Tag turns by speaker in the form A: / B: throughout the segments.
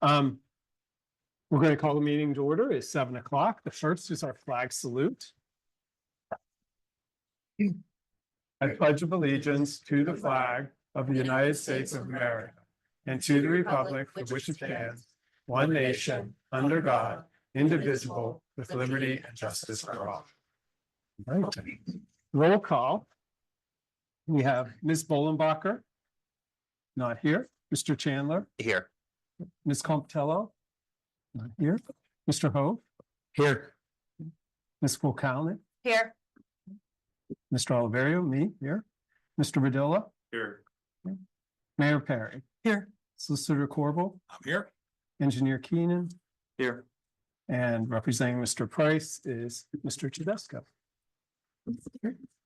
A: We're going to call the meeting to order. It's 7 o'clock. The first is our flag salute. I pledge allegiance to the flag of the United States of America and to the republic for which it stands, one nation, under God, indivisible, with liberty and justice for all. Right. Roll call. We have Ms. Bolenbacher, not here. Mr. Chandler.
B: Here.
A: Ms. Comptello. Not here. Mr. Hove.
B: Here.
A: Ms. Fulcalnet.
C: Here.
A: Mr. Oliverio, me, here. Mr. Padilla.
B: Here.
A: Mayor Perry.
B: Here.
A: Solicitor Corbel.
B: I'm here.
A: Engineer Keenan.
B: Here.
A: And representing Mr. Price is Mr. Tedesco.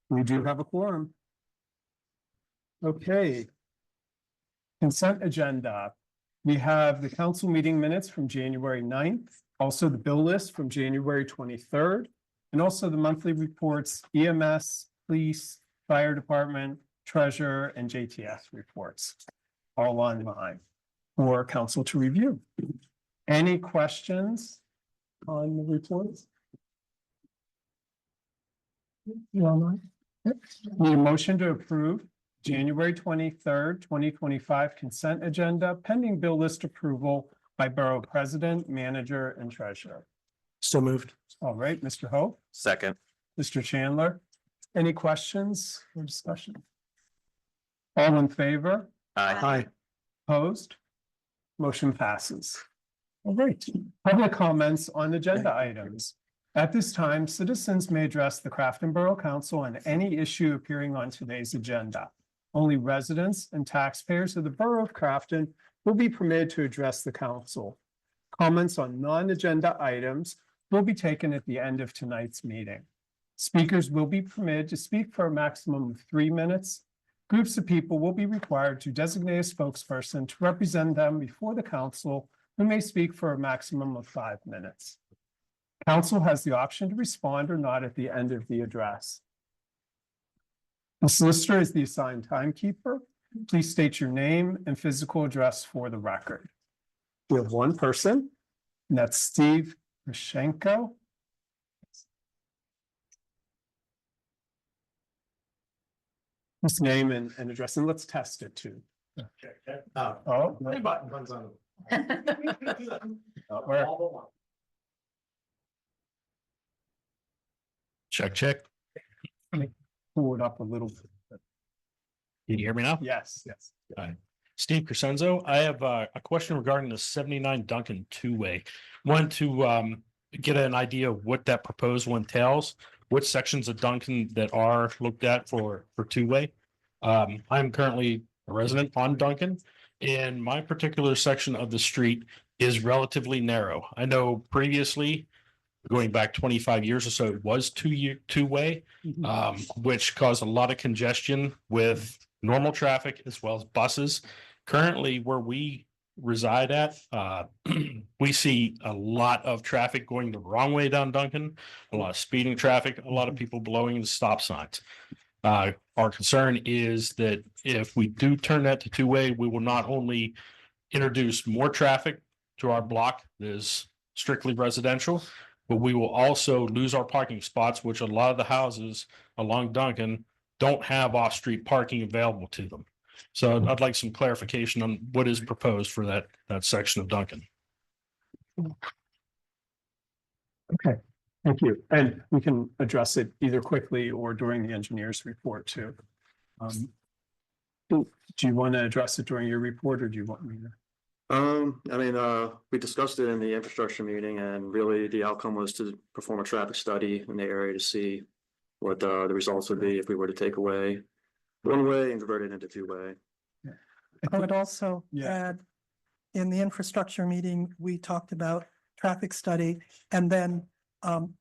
A: We do have a quorum. Okay. Consent agenda. We have the council meeting minutes from January 9th, also the bill list from January 23rd, and also the monthly reports, EMS, police, fire department, treasurer, and JTF reports, all online for council to review. Any questions on the reports? You online? Need a motion to approve January 23rd, 2025 consent agenda pending bill list approval by Borough President, Manager, and Treasurer.
B: So moved.
A: All right, Mr. Hope,
B: Second.
A: Mr. Chandler, any questions or discussion? All in favor?
B: Aye.
A: Opposed? Motion passes. All right, public comments on agenda items. At this time, citizens may address the Crafton Borough Council on any issue appearing on today's agenda. Only residents and taxpayers of the Borough of Crafton will be permitted to address the council. Comments on non-agenda items will be taken at the end of tonight's meeting. Speakers will be permitted to speak for a maximum of 3 minutes. Groups of people will be required to designate a spokesperson to represent them before the council, who may speak for a maximum of 5 minutes. Council has the option to respond or not at the end of the address. The solicitor is the assigned timekeeper. Please state your name and physical address for the record. We have one person, and that's Steve Rashenko. His name and address, and let's test it too. Oh,
D: My button runs on.
A: where?
D: Check.
A: Pull it up a little bit.
D: Can you hear me now?
A: Yes.
D: Steve Crescenzo, I have a question regarding the 79 Duncan two-way. Want to get an idea of what that proposed one entails, what sections of Duncan that are looked at for two-way. I'm currently a resident on Duncan, and my particular section of the street is relatively narrow. I know previously, going back 25 years or so, it was two-way, which caused a lot of congestion with normal traffic as well as buses. Currently, where we reside at, we see a lot of traffic going the wrong way down Duncan, a lot of speeding traffic, a lot of people blowing the stop signs. Our concern is that if we do turn that to two-way, we will not only introduce more traffic to our block that is strictly residential, but we will also lose our parking spots, which a lot of the houses along Duncan don't have off-street parking available to them. So I'd like some clarification on what is proposed for that section of Duncan.
A: Okay, thank you. And we can address it either quickly or during the engineer's report too. Do you want to address it during your report, or do you want me to?
E: We discussed it in the infrastructure meeting, and really the outcome was to perform a traffic study in the area to see what the results would be if we were to take away one way and convert it into two-way.
F: I would also
A: Yeah.
F: add, in the infrastructure meeting, we talked about traffic study and then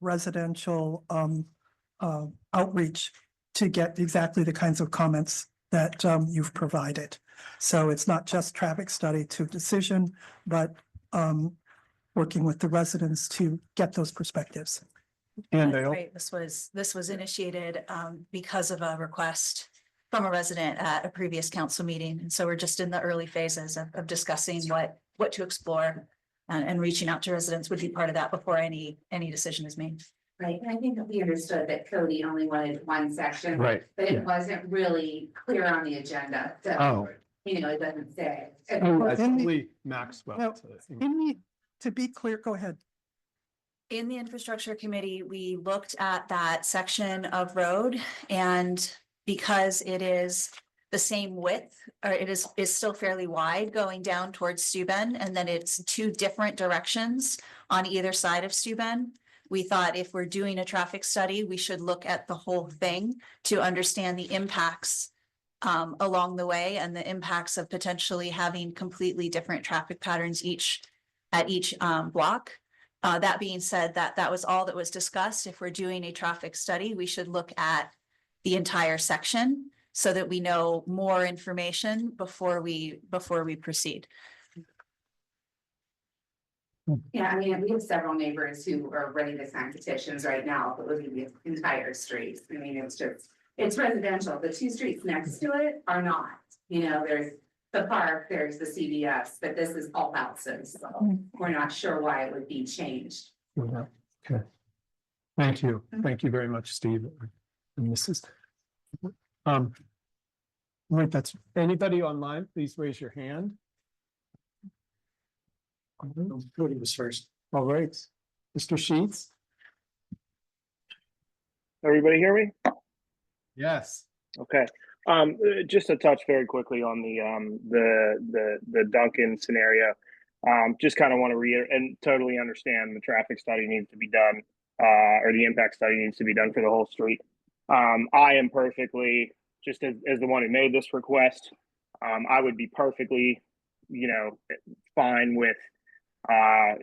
F: residential outreach to get exactly the kinds of comments that you've provided. So it's not just traffic study to decision, but working with the residents to get those perspectives.
A: And
C: That's right. This was initiated because of a request from a resident at a previous council meeting. And so we're just in the early phases of discussing what what to explore. And reaching out to residents would be part of that before any decision is made.
G: Right, and I think that we understood that Cody only wanted one section.
A: Right,
G: But
A: yeah.
G: it wasn't really clear on the agenda, so,
A: Oh,
G: you know, it doesn't say.
A: that's
F: in the-
A: probably Maxwell.
F: Well,
A: to-
F: To be clear, go ahead.
C: In the infrastructure committee, we looked at that section of road, and because it is the same width, or it is still fairly wide going down towards Steuben, and then it's two different directions on either side of Steuben. We thought if we're doing a traffic study, we should look at the whole thing to understand the impacts along the way, and the impacts of potentially having completely different traffic patterns at each block. That being said, that was all that was discussed. If we're doing a traffic study, we should look at the entire section so that we know more information before we proceed.
G: Yeah, I mean, we have several neighbors who are ready to sign petitions right now, but looking at the entire streets. I mean, it's residential. The two streets next to it are not. You know, there's the park, there's the CVS, but this is all houses, so we're not sure why it would be changed.
A: Yeah, okay. Thank you. Thank you very much, Steve and Mrs. Right, that's, anybody online, please raise your hand.
B: Cody was first.
A: All right, Mr. Sheets?
H: Everybody hear me?
A: Yes.
H: Okay. Just to touch very quickly on the Duncan scenario. Just kind of want to reiterate and totally understand the traffic study needs to be done, or the impact study needs to be done for the whole street. I am perfectly, just as the one who made this request, I would be perfectly, fine with, a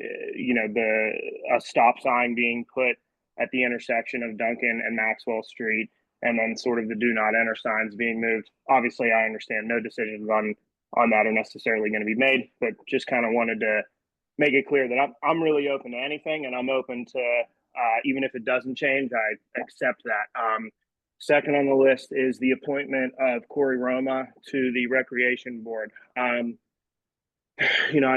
H: stop sign being put at the intersection of Duncan and Maxwell Street, and then sort of the do not enter signs being moved. Obviously, I understand no decisions on that are necessarily going to be made, but just kind of wanted to make it clear that I'm really open to anything, and I'm open to, even if it doesn't change, I accept that. Second on the list is the appointment of Corey Roma to the Recreation Board. I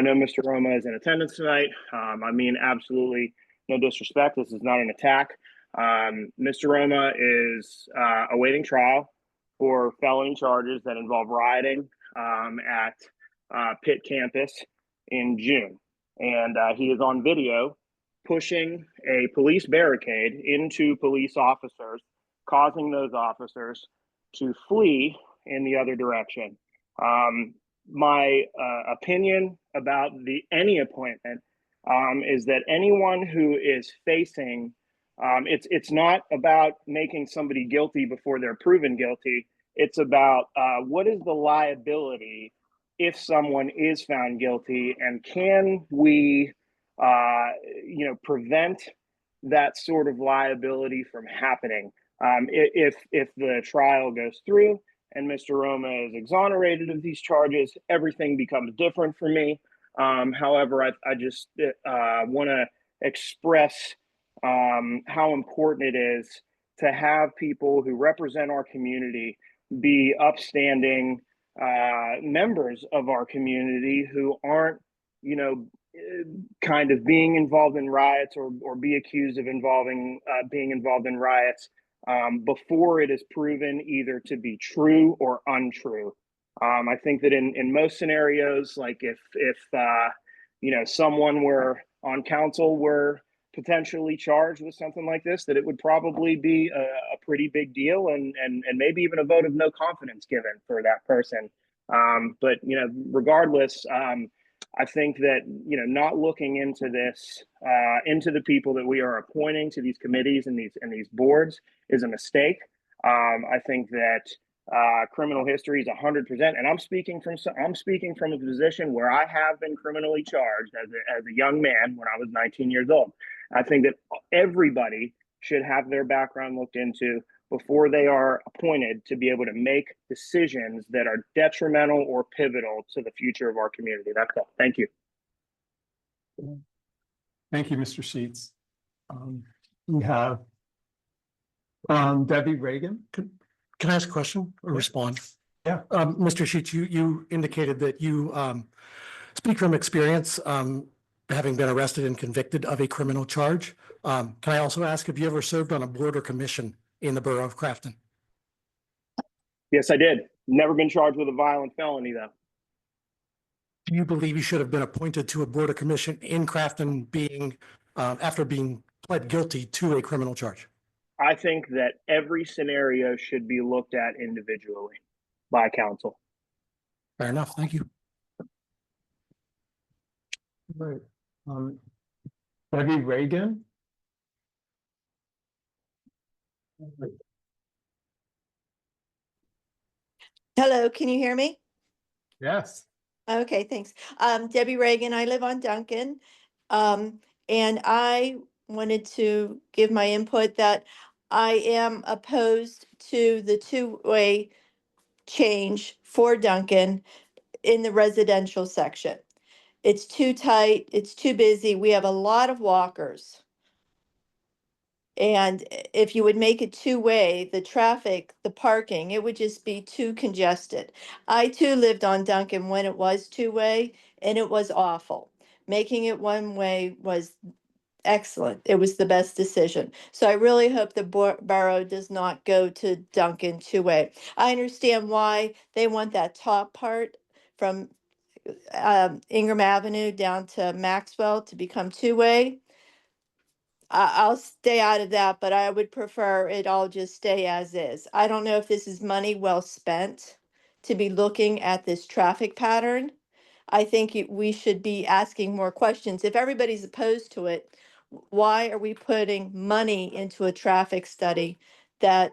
H: know Mr. Roma is in attendance tonight. I mean, absolutely no disrespect. This is not an attack. Mr. Roma is awaiting trial for felony charges that involve rioting at Pitt campus in June. And he is on video pushing a police barricade into police officers, causing those officers to flee in the other direction. My opinion about any appointment is that anyone who is facing, it's not about making somebody guilty before they're proven guilty. It's about what is the liability if someone is found guilty, and can we, prevent that sort of liability from happening? If the trial goes through and Mr. Roma is exonerated of these charges, everything becomes different for me. However, I just want to express how important it is to have people who represent our community be upstanding members of our community who aren't, kind of being involved in riots or be accused of being involved in riots before it is proven either to be true or untrue. I think that in most scenarios, like if someone were on council were potentially charged with something like this, that it would probably be a pretty big deal, and maybe even a vote of no confidence given for that person. But regardless, I think that not looking into this, into the people that we are appointing to these committees and these boards is a mistake. I think that criminal history is 100%, and I'm speaking from a position where I have been criminally charged as a young man when I was 19 years old. I think that everybody should have their background looked into before they are appointed to be able to make decisions that are detrimental or pivotal to the future of our community. That's all. Thank you.
A: Thank you, Mr. Sheets. We have Debbie Reagan.
B: Can I ask a question or respond?
A: Yeah.
B: Mr. Sheets, you indicated that you Speak from experience, having been arrested and convicted of a criminal charge. Can I also ask if you ever served on a board or commission in the Borough of Crafton?
H: Yes, I did. Never been charged with a violent felony, though.
B: Do you believe you should have been appointed to a board or commission in Crafton after being pled guilty to a criminal charge?
H: I think that every scenario should be looked at individually by counsel.
B: Fair enough. Thank you.
A: Right. Debbie Reagan?
I: Hello, can you hear me?
A: Yes.
I: Okay, thanks. Debbie Reagan, I live on Duncan. And I wanted to give my input that I am opposed to the two-way change for Duncan in the residential section. It's too tight, it's too busy. We have a lot of walkers. And if you would make it two-way, the traffic, the parking, it would just be too congested. I too lived on Duncan when it was two-way, and it was awful. Making it one-way was excellent. It was the best decision. So I really hope the borough does not go to Duncan two-way. I understand why they want that top part from Ingram Avenue down to Maxwell to become two-way. I'll stay out of that, but I would prefer it all just stay as is. I don't know if this is money well spent to be looking at this traffic pattern. I think we should be asking more questions. If everybody's opposed to it, why are we putting money into a traffic study that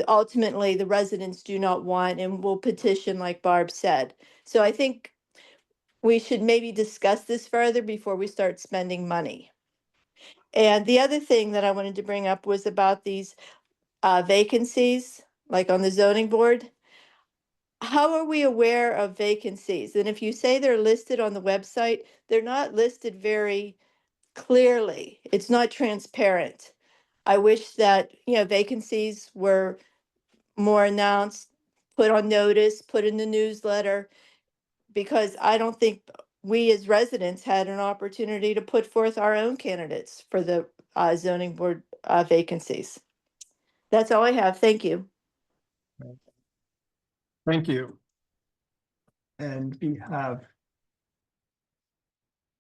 I: ultimately the residents do not want and will petition, like Barb said? So I think we should maybe discuss this further before we start spending money. And the other thing that I wanted to bring up was about these vacancies, like on the zoning board. How are we aware of vacancies? And if you say they're listed on the website, they're not listed very clearly. It's not transparent. I wish that, vacancies were more announced, put on notice, put in the newsletter, because I don't think we as residents had an opportunity to put forth our own candidates for the zoning board vacancies. That's all I have. Thank you.
A: Thank you. And we have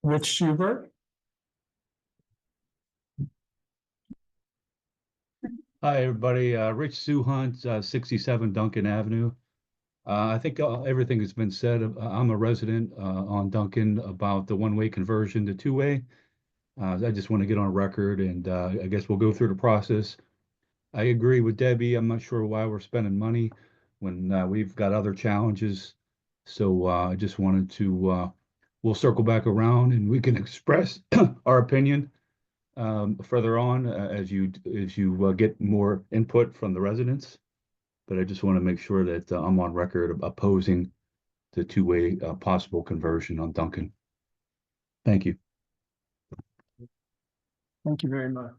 A: Rich Schubert.
J: Hi, everybody. Rich Suhunt, 67 Duncan Avenue. I think everything has been said. I'm a resident on Duncan about the one-way conversion to two-way. I just want to get on record, and I guess we'll go through the process. I agree with Debbie. I'm not sure why we're spending money when we've got other challenges. So I just wanted to, we'll circle back around and we can express our opinion further on as you get more input from the residents. But I just want to make sure that I'm on record opposing the two-way possible conversion on Duncan. Thank you.
A: Thank you very much.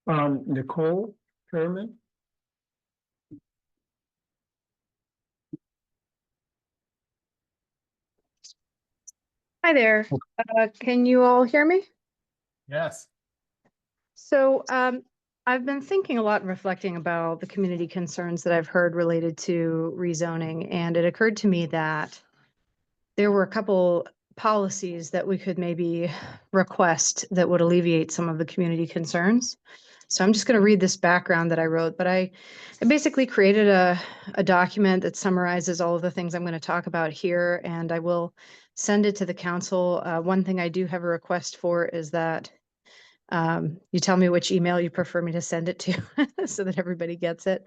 A: Nicole Kerman.
K: Hi there. Can you all hear me?
A: Yes.
K: So I've been thinking a lot and reflecting about the community concerns that I've heard related to rezoning, and it occurred to me that there were a couple policies that we could maybe request that would alleviate some of the community concerns. So I'm just going to read this background that I wrote, but I basically created a document that summarizes all of the things I'm going to talk about here, and I will send it to the council. One thing I do have a request for is that you tell me which email you prefer me to send it to so that everybody gets it.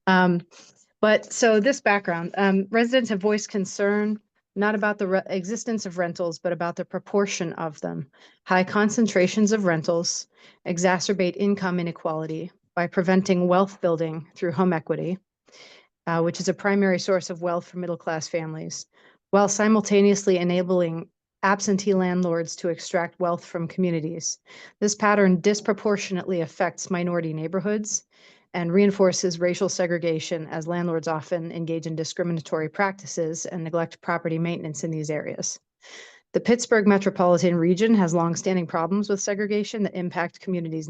K: But so this background, residents have voiced concern not about the existence of rentals, but about the proportion of them. High concentrations of rentals exacerbate income inequality by preventing wealth building through home equity, which is a primary source of wealth for middle-class families, while simultaneously enabling absentee landlords to extract wealth from communities. This pattern disproportionately affects minority neighborhoods and reinforces racial segregation as landlords often engage in discriminatory practices and neglect property maintenance in these areas. The Pittsburgh metropolitan region has longstanding problems with segregation that impact communities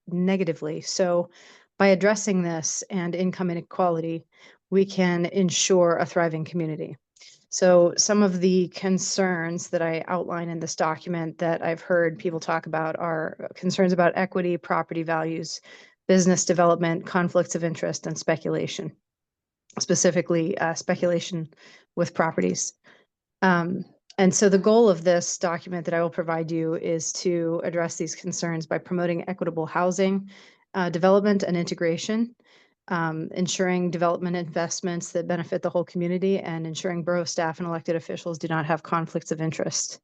K: negatively. So by addressing this and income inequality, we can ensure a thriving community. So some of the concerns that I outline in this document that I've heard people talk about are concerns about equity, property values, business development, conflicts of interest, and speculation, specifically speculation with properties. And so the goal of this document that I will provide you is to address these concerns by promoting equitable housing, development and integration, ensuring development investments that benefit the whole community, and ensuring borough staff and elected officials do not have conflicts of interest.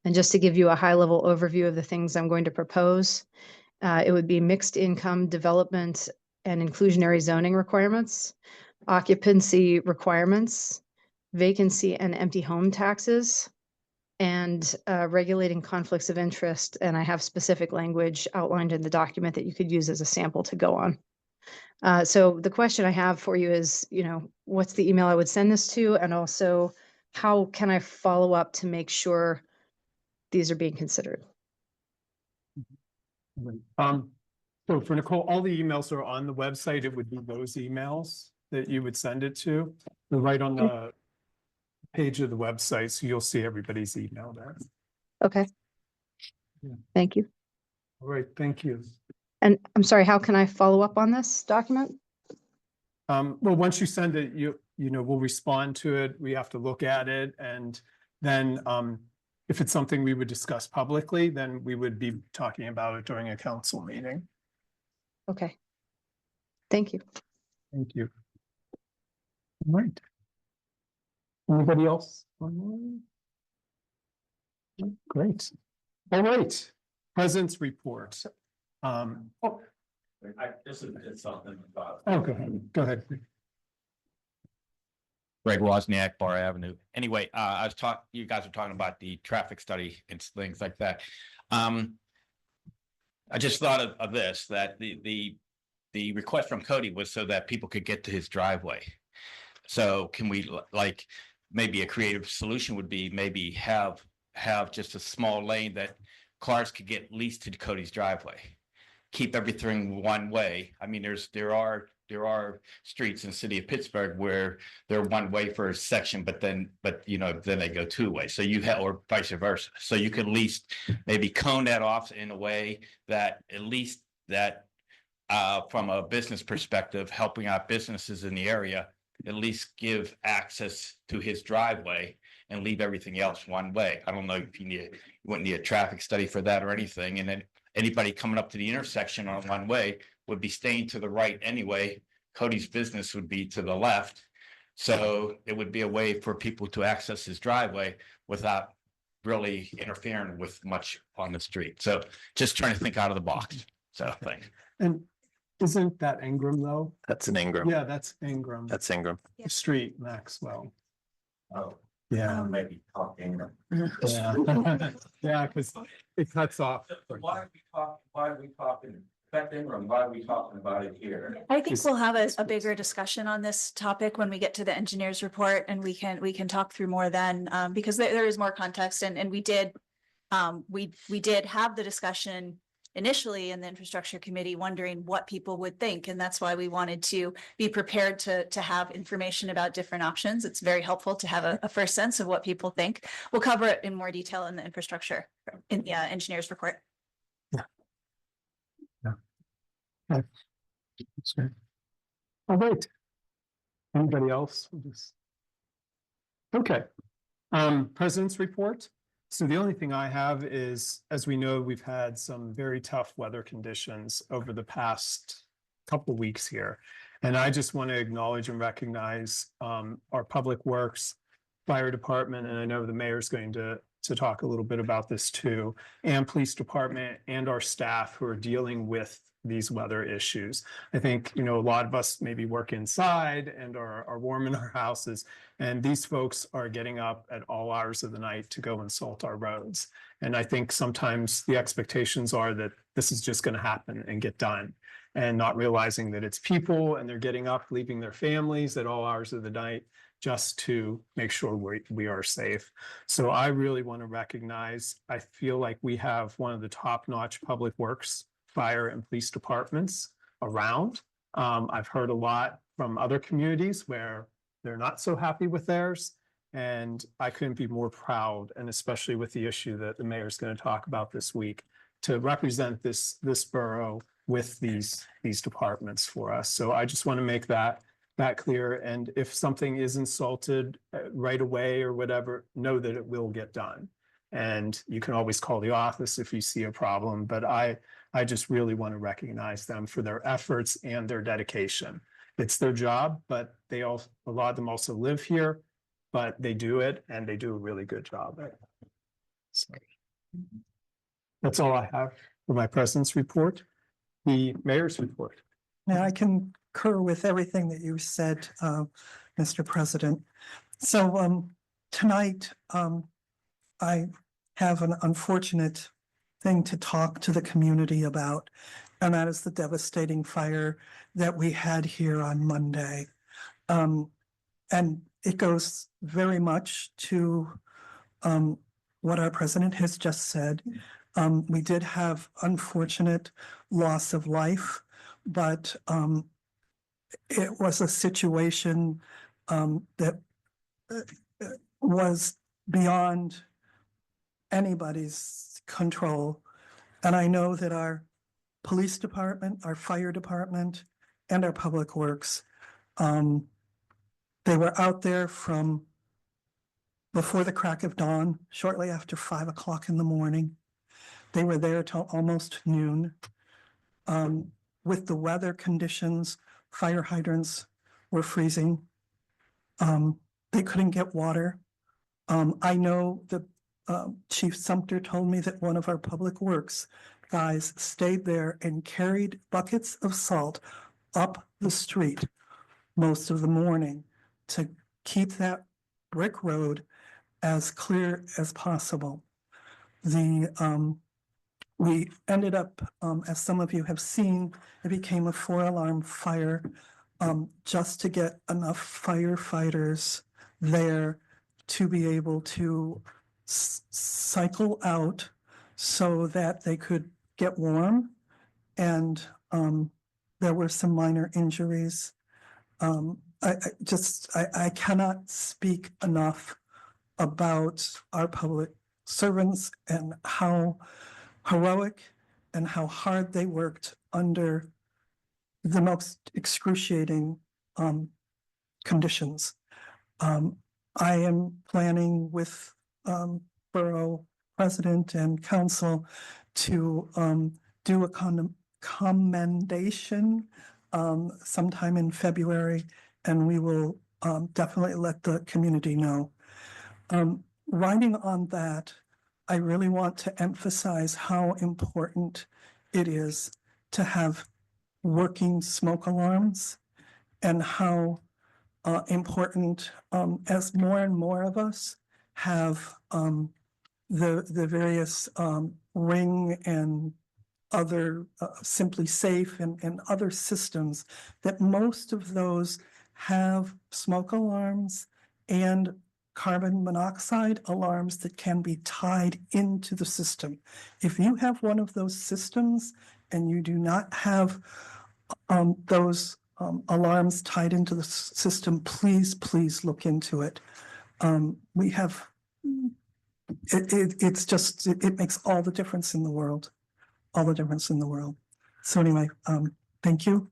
K: And just to give you a high-level overview of the things I'm going to propose, it would be mixed income development and inclusionary zoning requirements, occupancy requirements, vacancy and empty home taxes, and regulating conflicts of interest. And I have specific language outlined in the document that you could use as a sample to go on. So the question I have for you is, what's the email I would send this to? And also, how can I follow up to make sure these are being considered?
A: So for Nicole, all the emails are on the website. It would be those emails that you would send it to. They're right on the page of the website, so you'll see everybody's email there.
K: Okay.
A: Yeah.
K: Thank you.
A: All right, thank you.
K: And I'm sorry, how can I follow up on this document?
A: Well, once you send it, we'll respond to it. We have to look at it, and then if it's something we would discuss publicly, then we would be talking about it during a council meeting.
K: Okay. Thank you.
A: Thank you. All right. Anybody else? Great. All right. President's report.
L: This is something about.
A: Oh, go ahead. Go ahead.
L: Greg Wozniak, Bar Avenue. Anyway, you guys were talking about the traffic study and things like that. I just thought of this, that the request from Cody was so that people could get to his driveway. So can we, like, maybe a creative solution would be maybe have just a small lane that cars could get leased to Cody's driveway. Keep everything one way. I mean, there are streets in the city of Pittsburgh where they're one way for a section, but then they go two ways. So or vice versa. So you could at least maybe cone that off in a way that at least that from a business perspective, helping out businesses in the area, at least give access to his driveway and leave everything else one way. I don't know if you wouldn't need a traffic study for that or anything. And then anybody coming up to the intersection on one way would be staying to the right anyway. Cody's business would be to the left. So it would be a way for people to access his driveway without really interfering with much on the street. So just trying to think out of the box. So thanks.
A: And isn't that Ingram though?
M: That's an Ingram.
A: Yeah, that's Ingram.
M: That's Ingram.
A: Street, Maxwell.
L: Oh,
A: Yeah.
L: maybe talking.
A: Yeah. Yeah, because it cuts off.
L: Why are we talking? Why are we talking about it here?
C: I think we'll have a bigger discussion on this topic when we get to the engineer's report, and we can talk through more then, because there is more context, and we did have the discussion initially in the infrastructure committee, wondering what people would think, and that's why we wanted to be prepared to have information about different options. It's very helpful to have a first sense of what people think. We'll cover it in more detail in the infrastructure in the engineer's report.
A: That's great. All right. Anybody else? Okay. President's report. So the only thing I have is, as we know, we've had some very tough weather conditions over the past couple of weeks here. And I just want to acknowledge and recognize our public works, fire department, and I know the mayor's going to talk a little bit about this too, and police department and our staff who are dealing with these weather issues. I think, a lot of us maybe work inside and are warm in our houses, and these folks are getting up at all hours of the night to go and salt our roads. And I think sometimes the expectations are that this is just going to happen and get done. and not realizing that it's people and they're getting up, leaving their families at all hours of the night just to make sure we are safe. So I really want to recognize, I feel like we have one of the top-notch public works, fire and police departments around. I've heard a lot from other communities where they're not so happy with theirs. And I couldn't be more proud, and especially with the issue that the mayor is going to talk about this week, to represent this borough with these departments for us. So I just want to make that clear. And if something is insulted right away or whatever, know that it will get done. And you can always call the office if you see a problem, but I just really want to recognize them for their efforts and their dedication. It's their job, but a lot of them also live here, but they do it and they do a really good job at it. So that's all I have for my president's report. The mayor's report.
F: Yeah, I concur with everything that you said, Mr. President. So tonight, I have an unfortunate thing to talk to the community about, and that is the devastating fire that we had here on Monday. And it goes very much to what our president has just said. We did have unfortunate loss of life, but it was a situation that was beyond anybody's control. And I know that our police department, our fire department, and our public works, they were out there from before the crack of dawn, shortly after 5 o'clock in the morning. They were there till almost noon. With the weather conditions, fire hydrants were freezing. They couldn't get water. I know that Chief Sumter told me that one of our public works guys stayed there and carried buckets of salt up the street most of the morning to keep that brick road as clear as possible. We ended up, as some of you have seen, it became a 4-alarm fire just to get enough firefighters there to be able to cycle out so that they could get warm. And there were some minor injuries. I cannot speak enough about our public servants and how heroic and how hard they worked under the most excruciating conditions. I am planning with Borough President and Council to do a commendation sometime in February, and we will definitely let the community know. Riding on that, I really want to emphasize how important it is to have working smoke alarms, and how important, as more and more of us have the various Ring and other Simply Safe and other systems, that most of those have smoke alarms and carbon monoxide alarms that can be tied into the system. If you have one of those systems and you do not have those alarms tied into the system, please look into it. We have, it's just, it makes all the difference in the world, all the difference in the world. So anyway, thank you.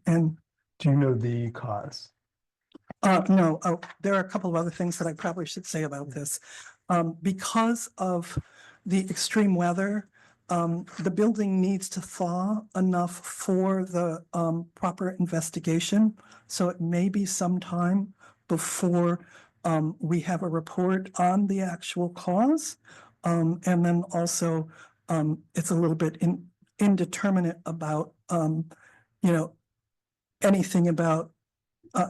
F: And
A: do you know the cause?
F: No, there are a couple of other things that I probably should say about this. Because of the extreme weather, the building needs to thaw enough for the proper investigation. So it may be some time before we have a report on the actual cause. And then also, it's a little bit indeterminate about, anything about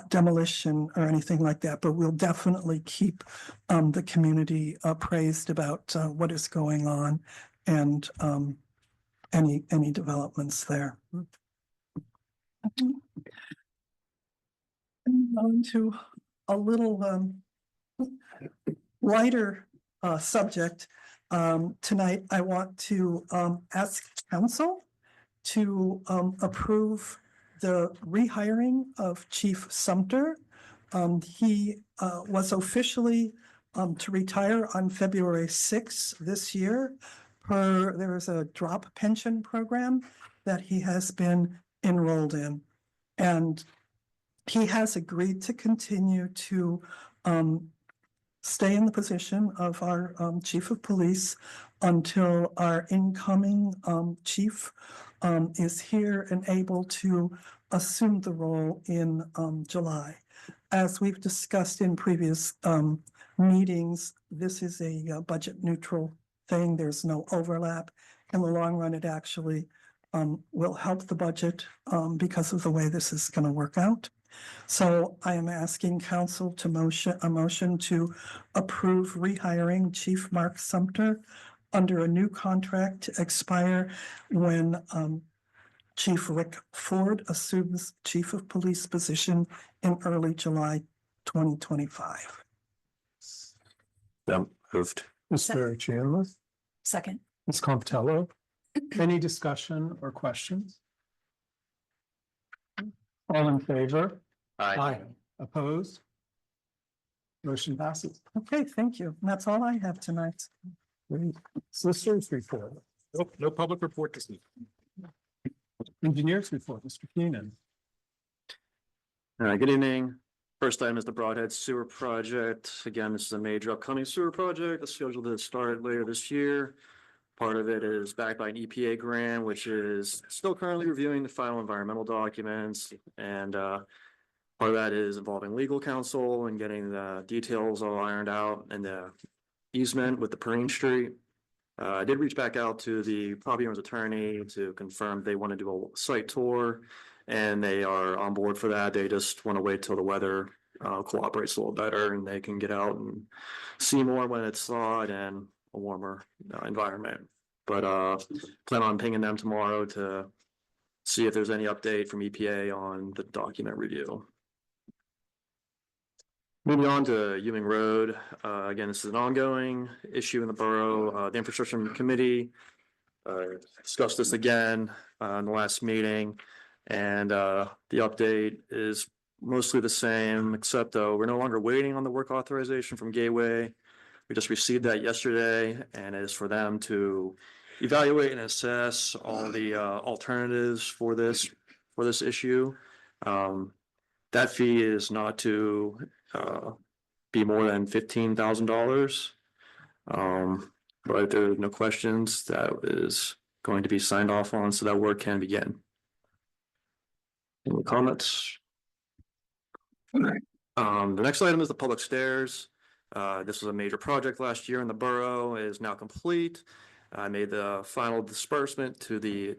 F: demolition or anything like that, but we'll definitely keep the community appraised about what is going on and any developments there. On to a little lighter subject. Tonight, I want to ask council to approve the rehiring of Chief Sumter. He was officially to retire on February 6th this year. There is a drop pension program that he has been enrolled in. And he has agreed to continue to stay in the position of our chief of police until our incoming chief is here and able to assume the role in July. As we've discussed in previous meetings, this is a budget neutral thing. There's no overlap. In the long run, it actually will help the budget because of the way this is going to work out. So I am asking council to motion to approve rehiring Chief Mark Sumter under a new contract to expire when Chief Rick Ford assumes Chief of Police position in early July 2025.
E: Moved.
A: Mr. Chandler,
C: Second.
A: Ms. Comptello, any discussion or questions? All in favor?
E: Aye.
A: Opposed? Motion passes.
F: Okay, thank you. And that's all I have tonight.
A: Great. Solicitors report,
D: Nope, no public report this evening.
A: engineers report, Mr. Keenan.
E: All right, good evening. First item is the Broadhead Sewer Project. Again, this is a major upcoming sewer project that's scheduled to start later this year. Part of it is backed by an EPA grant, which is still currently reviewing the final environmental documents. And part of that is involving legal counsel and getting the details all ironed out and the easement with the Perrine Street. I did reach back out to the property owner's attorney to confirm they want to do a site tour, and they are on board for that. They just want to wait till the weather cooperates a little better and they can get out and see more when it's thawed and a warmer environment. But plan on pinging them tomorrow to see if there's any update from EPA on the document review. Moving on to Ewing Road, again, this is an ongoing issue in the borough. The Infrastructure Committee discussed this again in the last meeting, and the update is mostly the same, except though we're no longer waiting on the work authorization from Gateway. We just received that yesterday, and it is for them to evaluate and assess all the alternatives for this issue. That fee is not to be more than $15,000. But if there are no questions, that is going to be signed off on, so that work can begin. Any comments? The next item is the public stairs. This was a major project last year in the borough. It is now complete. I made the final disbursement to the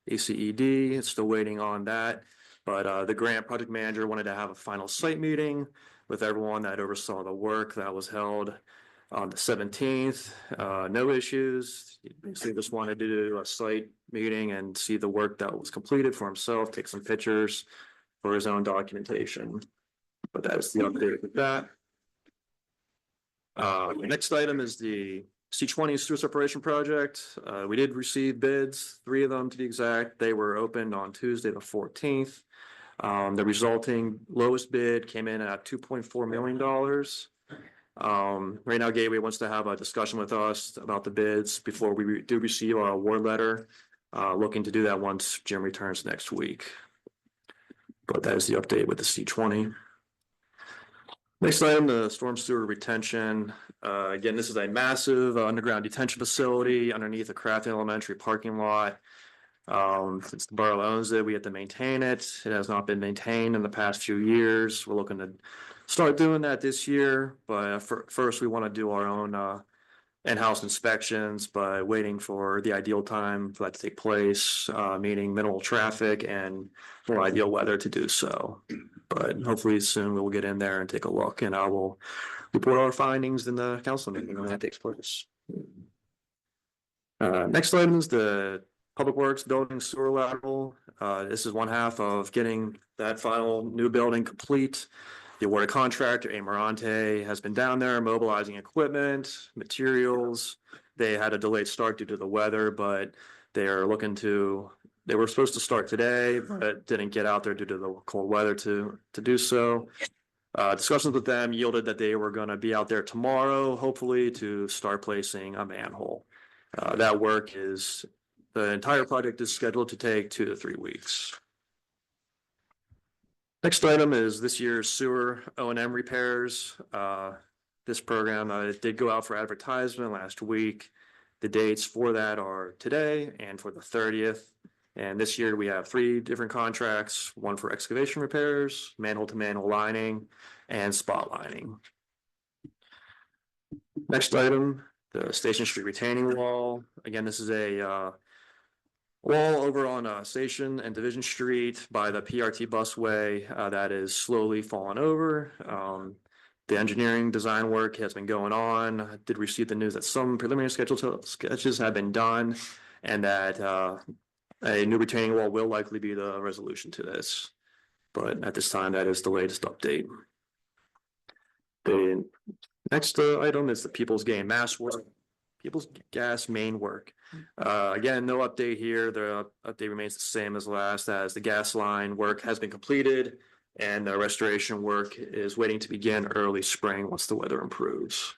E: ACED. It's still waiting on that. But the grant project manager wanted to have a final site meeting with everyone that oversaw the work that was held on the 17th. No issues. He basically just wanted to do a site meeting and see the work that was completed for himself, take some pictures for his own documentation. But that is the update with that. The next item is the C20 sewer separation project. We did receive bids, 3 of them to be exact. They were opened on Tuesday the 14th. The resulting lowest bid came in at $2.4 million. Right now, Gateway wants to have a discussion with us about the bids before we do receive our award letter. Looking to do that once Jim returns next week. But that is the update with the C20. Next item, the storm sewer retention. Again, this is a massive underground detention facility underneath the Crafton Elementary parking lot. Since the borough owns it, we have to maintain it. It has not been maintained in the past few years. We're looking to start doing that this year, but first we want to do our own in-house inspections by waiting for the ideal time for that to take place, meaning minimal traffic and more ideal weather to do so. But hopefully soon we will get in there and take a look, and I will report our findings in the council meeting when that takes place. Next item is the Public Works building sewer lateral. This is one half of getting that final new building complete. The awarded contractor, Amarante, has been down there mobilizing equipment, materials. They had a delayed start due to the weather, but they are looking to, they were supposed to start today, but didn't get out there due to the cold weather to do so. Discussions with them yielded that they were going to be out there tomorrow, hopefully, to start placing a manhole. That work is, the entire project is scheduled to take 2 to 3 weeks. Next item is this year's sewer O&M repairs. This program did go out for advertisement last week. The dates for that are today and for the 30th. And this year we have 3 different contracts, one for excavation repairs, manhole to manhole lining, and spot lining. Next item, the Station Street retaining wall. Again, this is a wall over on Station and Division Street by the PRT busway that is slowly falling over. The engineering design work has been going on. I did receive the news that some preliminary sketches have been done and that a new retaining wall will likely be the resolution to this. But at this time, that is the latest update. The next item is the People's Gain Mass work. People's Gas main work. Again, no update here. The update remains the same as last, as the gas line work has been completed and the restoration work is waiting to begin early spring once the weather improves.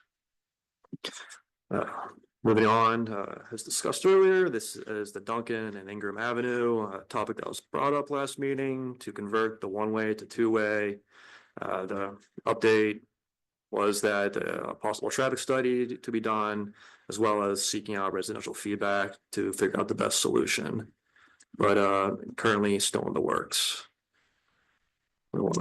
E: Moving on, as discussed earlier, this is the Duncan and Ingram Avenue, a topic that was brought up last meeting to convert the one-way to two-way. The update was that a possible traffic study to be done, as well as seeking out residential feedback to figure out the best solution. But currently still in the works.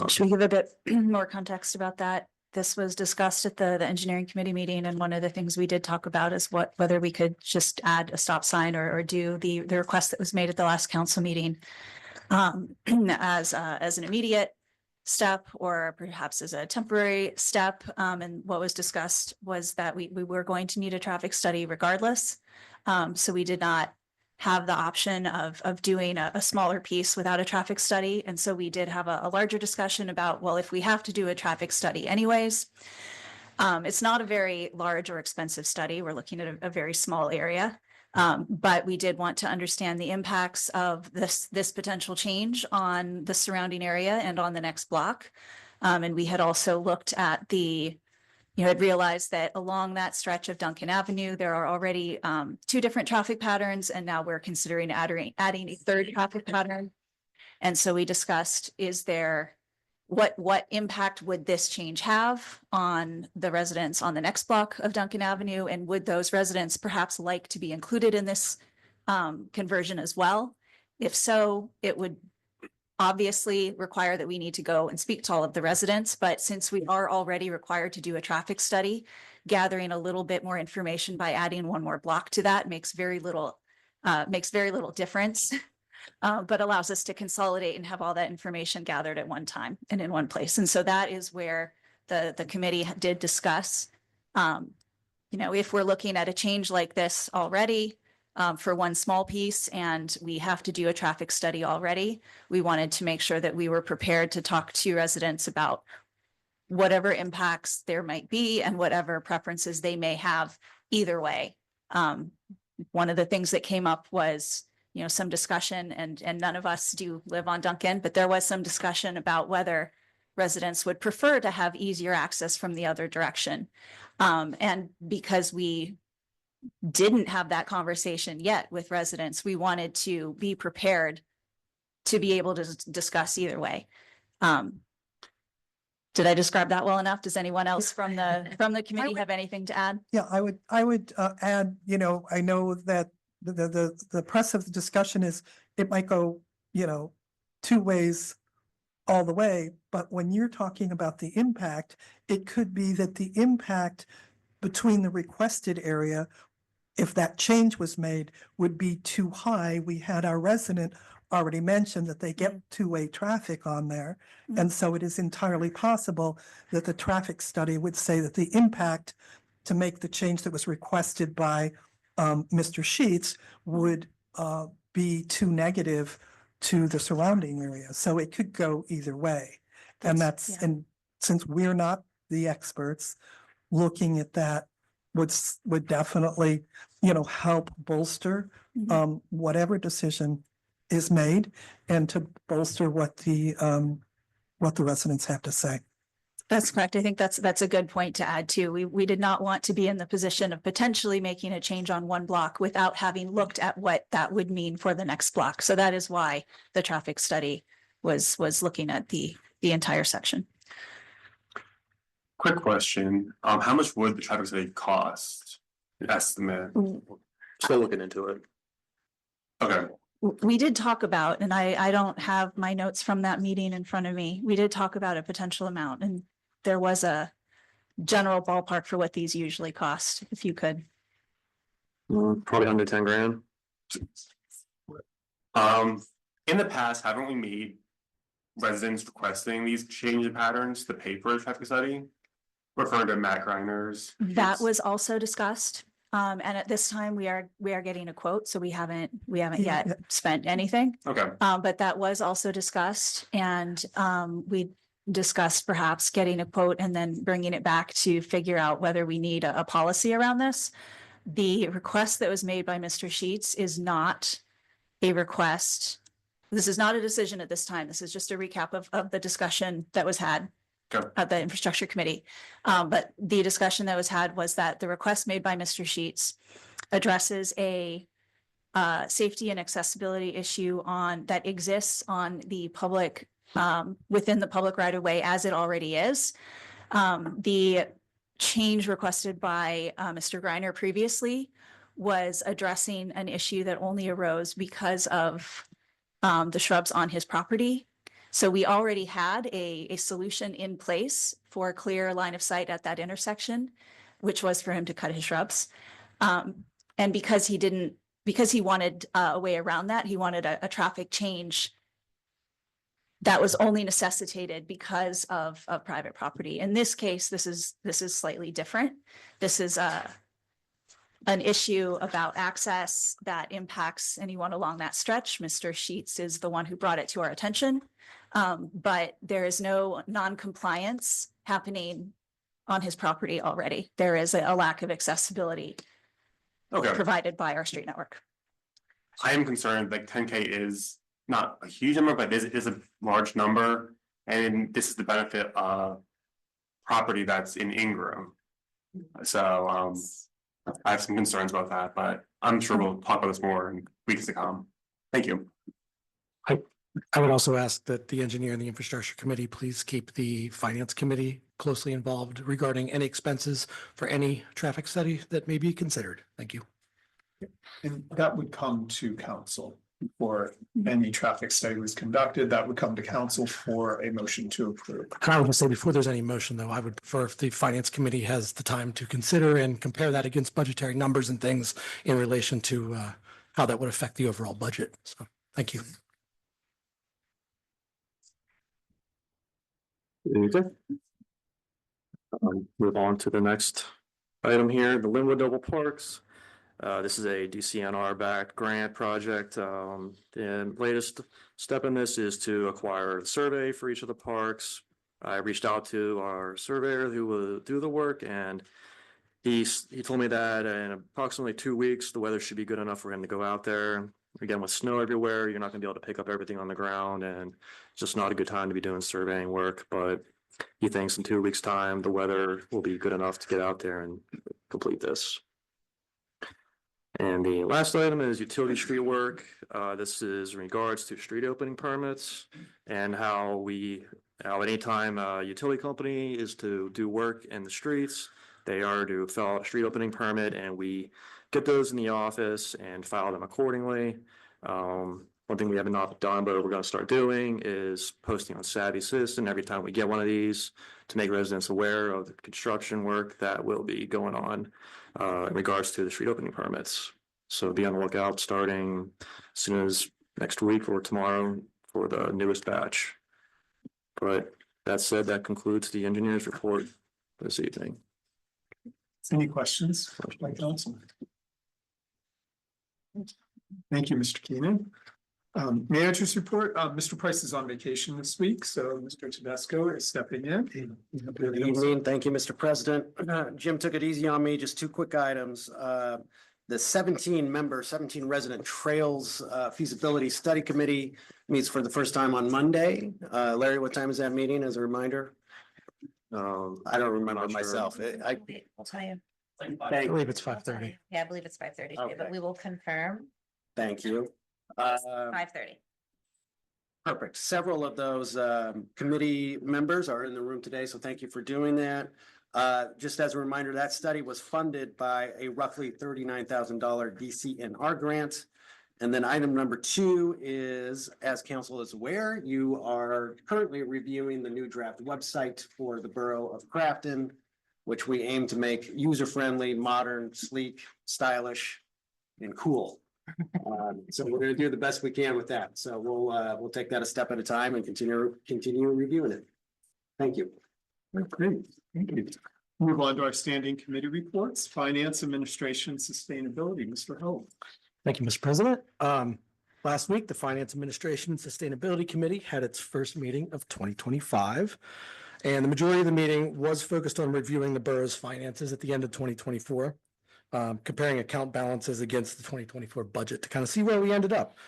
C: Should we give a bit more context about that? This was discussed at the engineering committee meeting, and one of the things we did talk about is whether we could just add a stop sign or do the request that was made at the last council meeting as an immediate step or perhaps as a temporary step. And what was discussed was that we were going to need a traffic study regardless. So we did not have the option of doing a smaller piece without a traffic study. And so we did have a larger discussion about, well, if we have to do a traffic study anyways, it's not a very large or expensive study. We're looking at a very small area. But we did want to understand the impacts of this potential change on the surrounding area and on the next block. And we had also looked at had realized that along that stretch of Duncan Avenue, there are already 2 different traffic patterns, and now we're considering adding a 3rd traffic pattern. And so we discussed, what impact would this change have on the residents on the next block of Duncan Avenue? And would those residents perhaps like to be included in this conversion as well? If so, it would obviously require that we need to go and speak to all of the residents. But since we are already required to do a traffic study, gathering a little bit more information by adding 1 more block to that makes very little difference. But allows us to consolidate and have all that information gathered at one time and in one place. And so that is where the committee did discuss, if we're looking at a change like this already for 1 small piece and we have to do a traffic study already, we wanted to make sure that we were prepared to talk to residents about whatever impacts there might be and whatever preferences they may have either way. One of the things that came up was some discussion, and none of us do live on Duncan, but there was some discussion about whether residents would prefer to have easier access from the other direction. And because we didn't have that conversation yet with residents, we wanted to be prepared to be able to discuss either way. Did I describe that well enough? Does anyone else from the committee have anything to add?
F: Yeah, I would add, I know that the press of the discussion is it might go, 2 ways all the way. But when you're talking about the impact, it could be that the impact between the requested area, if that change was made, would be too high. We had our resident already mentioned that they get 2-way traffic on there. And so it is entirely possible that the traffic study would say that the impact to make the change that was requested by Mr. Sheets would be too negative to the surrounding area. So it could go either way. And
C: yeah.
F: and since we're not the experts, looking at that would definitely, help bolster whatever decision is made and to bolster what the residents have to say.
C: That's correct. I think that's a good point to add too. We did not want to be in the position of potentially making a change on one block without having looked at what that would mean for the next block. So that is why the traffic study was looking at the entire section.
M: Quick question, how much would the traffic study cost? Estimate?
E: Still looking into it.
M: Okay,
C: We did talk about, and I don't have my notes from that meeting in front of me. We did talk about a potential amount, and there was a general ballpark for what these usually cost, if you could.
E: Probably under 10 grand.
M: in the past, haven't we made residents requesting these change in patterns to pay for a traffic study? Referring to Matt Griner's.
C: That was also discussed. And at this time, we are getting a quote, so we haven't yet spent anything.
M: Okay,
C: But that was also discussed, and we discussed perhaps getting a quote and then bringing it back to figure out whether we need a policy around this. The request that was made by Mr. Sheets is not a request. This is not a decision at this time. This is just a recap of the discussion that was had
M: okay,
C: at the infrastructure committee. But the discussion that was had was that the request made by Mr. Sheets addresses a safety and accessibility issue that exists on the public, within the public right of way as it already is. The change requested by Mr. Griner previously was addressing an issue that only arose because of the shrubs on his property. So we already had a solution in place for a clear line of sight at that intersection, which was for him to cut his shrubs. And because he wanted a way around that, he wanted a traffic change that was only necessitated because of private property. In this case, this is slightly different. This is an issue about access that impacts anyone along that stretch. Mr. Sheets is the one who brought it to our attention. But there is no non-compliance happening on his property already. There is a lack of accessibility provided by our street network.
M: I am concerned, like 10K is not a huge number, but it is a large number. And this is the benefit of property that's in Ingram. So I have some concerns about that, but I'm sure we'll talk about this more in weeks to come. Thank you.
B: I would also ask that the engineer and the infrastructure committee please keep the finance committee closely involved regarding any expenses for any traffic study that may be considered. Thank you.
A: And that would come to council before any traffic study was conducted. That would come to council for a motion to approve.
B: I would say before there's any motion, though, I would prefer if the finance committee has the time to consider and compare that against budgetary numbers and things in relation to how that would affect the overall budget. So, thank you.
E: Okay. Move on to the next item here, the Linwood Double Parks. This is a DCNR backed grant project. The latest step in this is to acquire a survey for each of the parks. I reached out to our surveyor who will do the work, and he told me that in approximately 2 weeks, the weather should be good enough for him to go out there. Again, with snow everywhere, you're not gonna be able to pick up everything on the ground, and it's just not a good time to be doing surveying work, but he thinks in 2 weeks' time, the weather will be good enough to get out there and complete this. And the last item is utility street work. This is in regards to street opening permits and how anytime a utility company is to do work in the streets, they are to fill out a street opening permit, and we get those in the office and file them accordingly. One thing we have not done, but we're going to start doing is posting on Savvy Citizen every time we get one of these to make residents aware of the construction work that will be going on in regards to the street opening permits. So be on the lookout starting as soon as next week or tomorrow for the newest batch. But that said, that concludes the engineer's report this evening.
A: Any questions? Thank you, Mr. Keenan. Manager's report, Mr. Price is on vacation this week, so Mr. Tedesco is stepping in.
N: Good evening. Thank you, Mr. President. Jim took it easy on me. Just two quick items. The 17 resident trails feasibility study committee meets for the first time on Monday. Larry, what time is that meeting as a reminder? I don't remember
E: not sure.
N: myself.
C: I'll tell you.
B: I believe it's 5:30.
C: Yeah, I believe it's 5:30,
N: Okay.
C: but we will confirm
N: Thank you.
C: 5:30.
N: Perfect. Several of those committee members are in the room today, so thank you for doing that. Just as a reminder, that study was funded by a roughly $39,000 DCNR grant. And then item number 2 is, as council is aware, you are currently reviewing the new draft website for the Borough of Crafton, which we aim to make user-friendly, modern, sleek, stylish, and cool. So we're gonna do the best we can with that. So we'll take that a step at a time and continue reviewing it. Thank you.
A: Great, thank you. Move on to our standing committee reports, Finance, Administration, Sustainability, Mr. Ho.
B: Thank you, Mr. President. Last week, the Finance Administration and Sustainability Committee had its first meeting of 2025. And the majority of the meeting was focused on reviewing the borough's finances at the end of 2024, comparing account balances against the 2024 budget to kind of see where we ended up.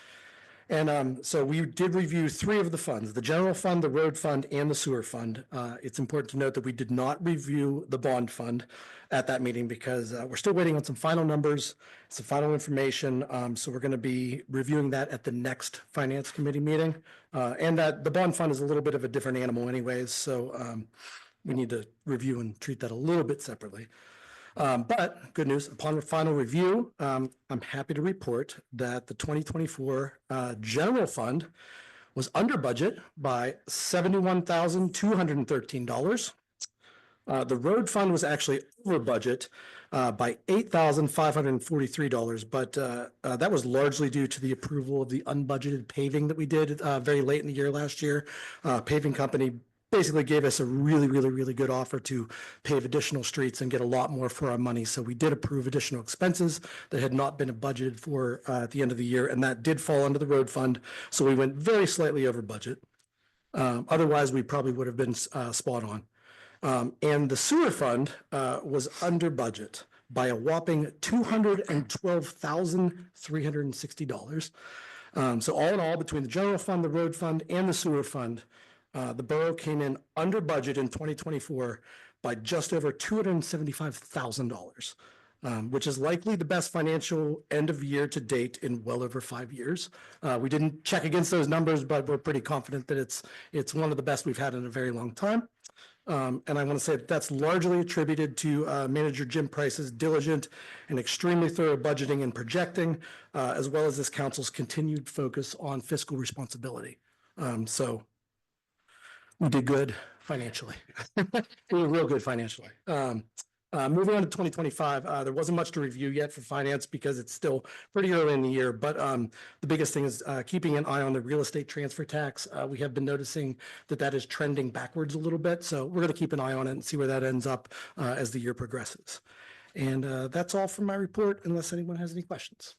B: And so we did review 3 of the funds, the general fund, the road fund, and the sewer fund. It's important to note that we did not review the bond fund at that meeting because we're still waiting on some final numbers, some final information. So we're going to be reviewing that at the next Finance Committee meeting. And that the bond fund is a little bit of a different animal anyways. So we need to review and treat that a little bit separately. But good news, upon final review, I'm happy to report that the 2024 general fund was under budget by $71,213. The road fund was actually over budget by $8,543, but that was largely due to the approval of the unbudgeted paving that we did very late in the year last year. Paving company basically gave us a really good offer to pave additional streets and get a lot more for our money. So we did approve additional expenses that had not been budgeted for at the end of the year, and that did fall under the road fund. So we went very slightly over budget. Otherwise, we probably would have been spot on. And the sewer fund was under budget by a whopping $212,360. So all in all, between the general fund, the road fund, and the sewer fund, the borough came in under budget in 2024 by just over $275,000, which is likely the best financial end of year to date in well over 5 years. We didn't check against those numbers, but we're pretty confident that it's one of the best we've had in a very long time. And I want to say that's largely attributed to Manager Jim Price's diligent and extremely thorough budgeting and projecting, as well as this council's continued focus on fiscal responsibility. So we did good financially. We were real good financially. Moving on to 2025, there wasn't much to review yet for finance because it's still pretty early in the year. But the biggest thing is keeping an eye on the real estate transfer tax. We have been noticing that is trending backwards a little bit. So we're going to keep an eye on it and see where that ends up as the year progresses. And that's all from my report, unless anyone has any questions.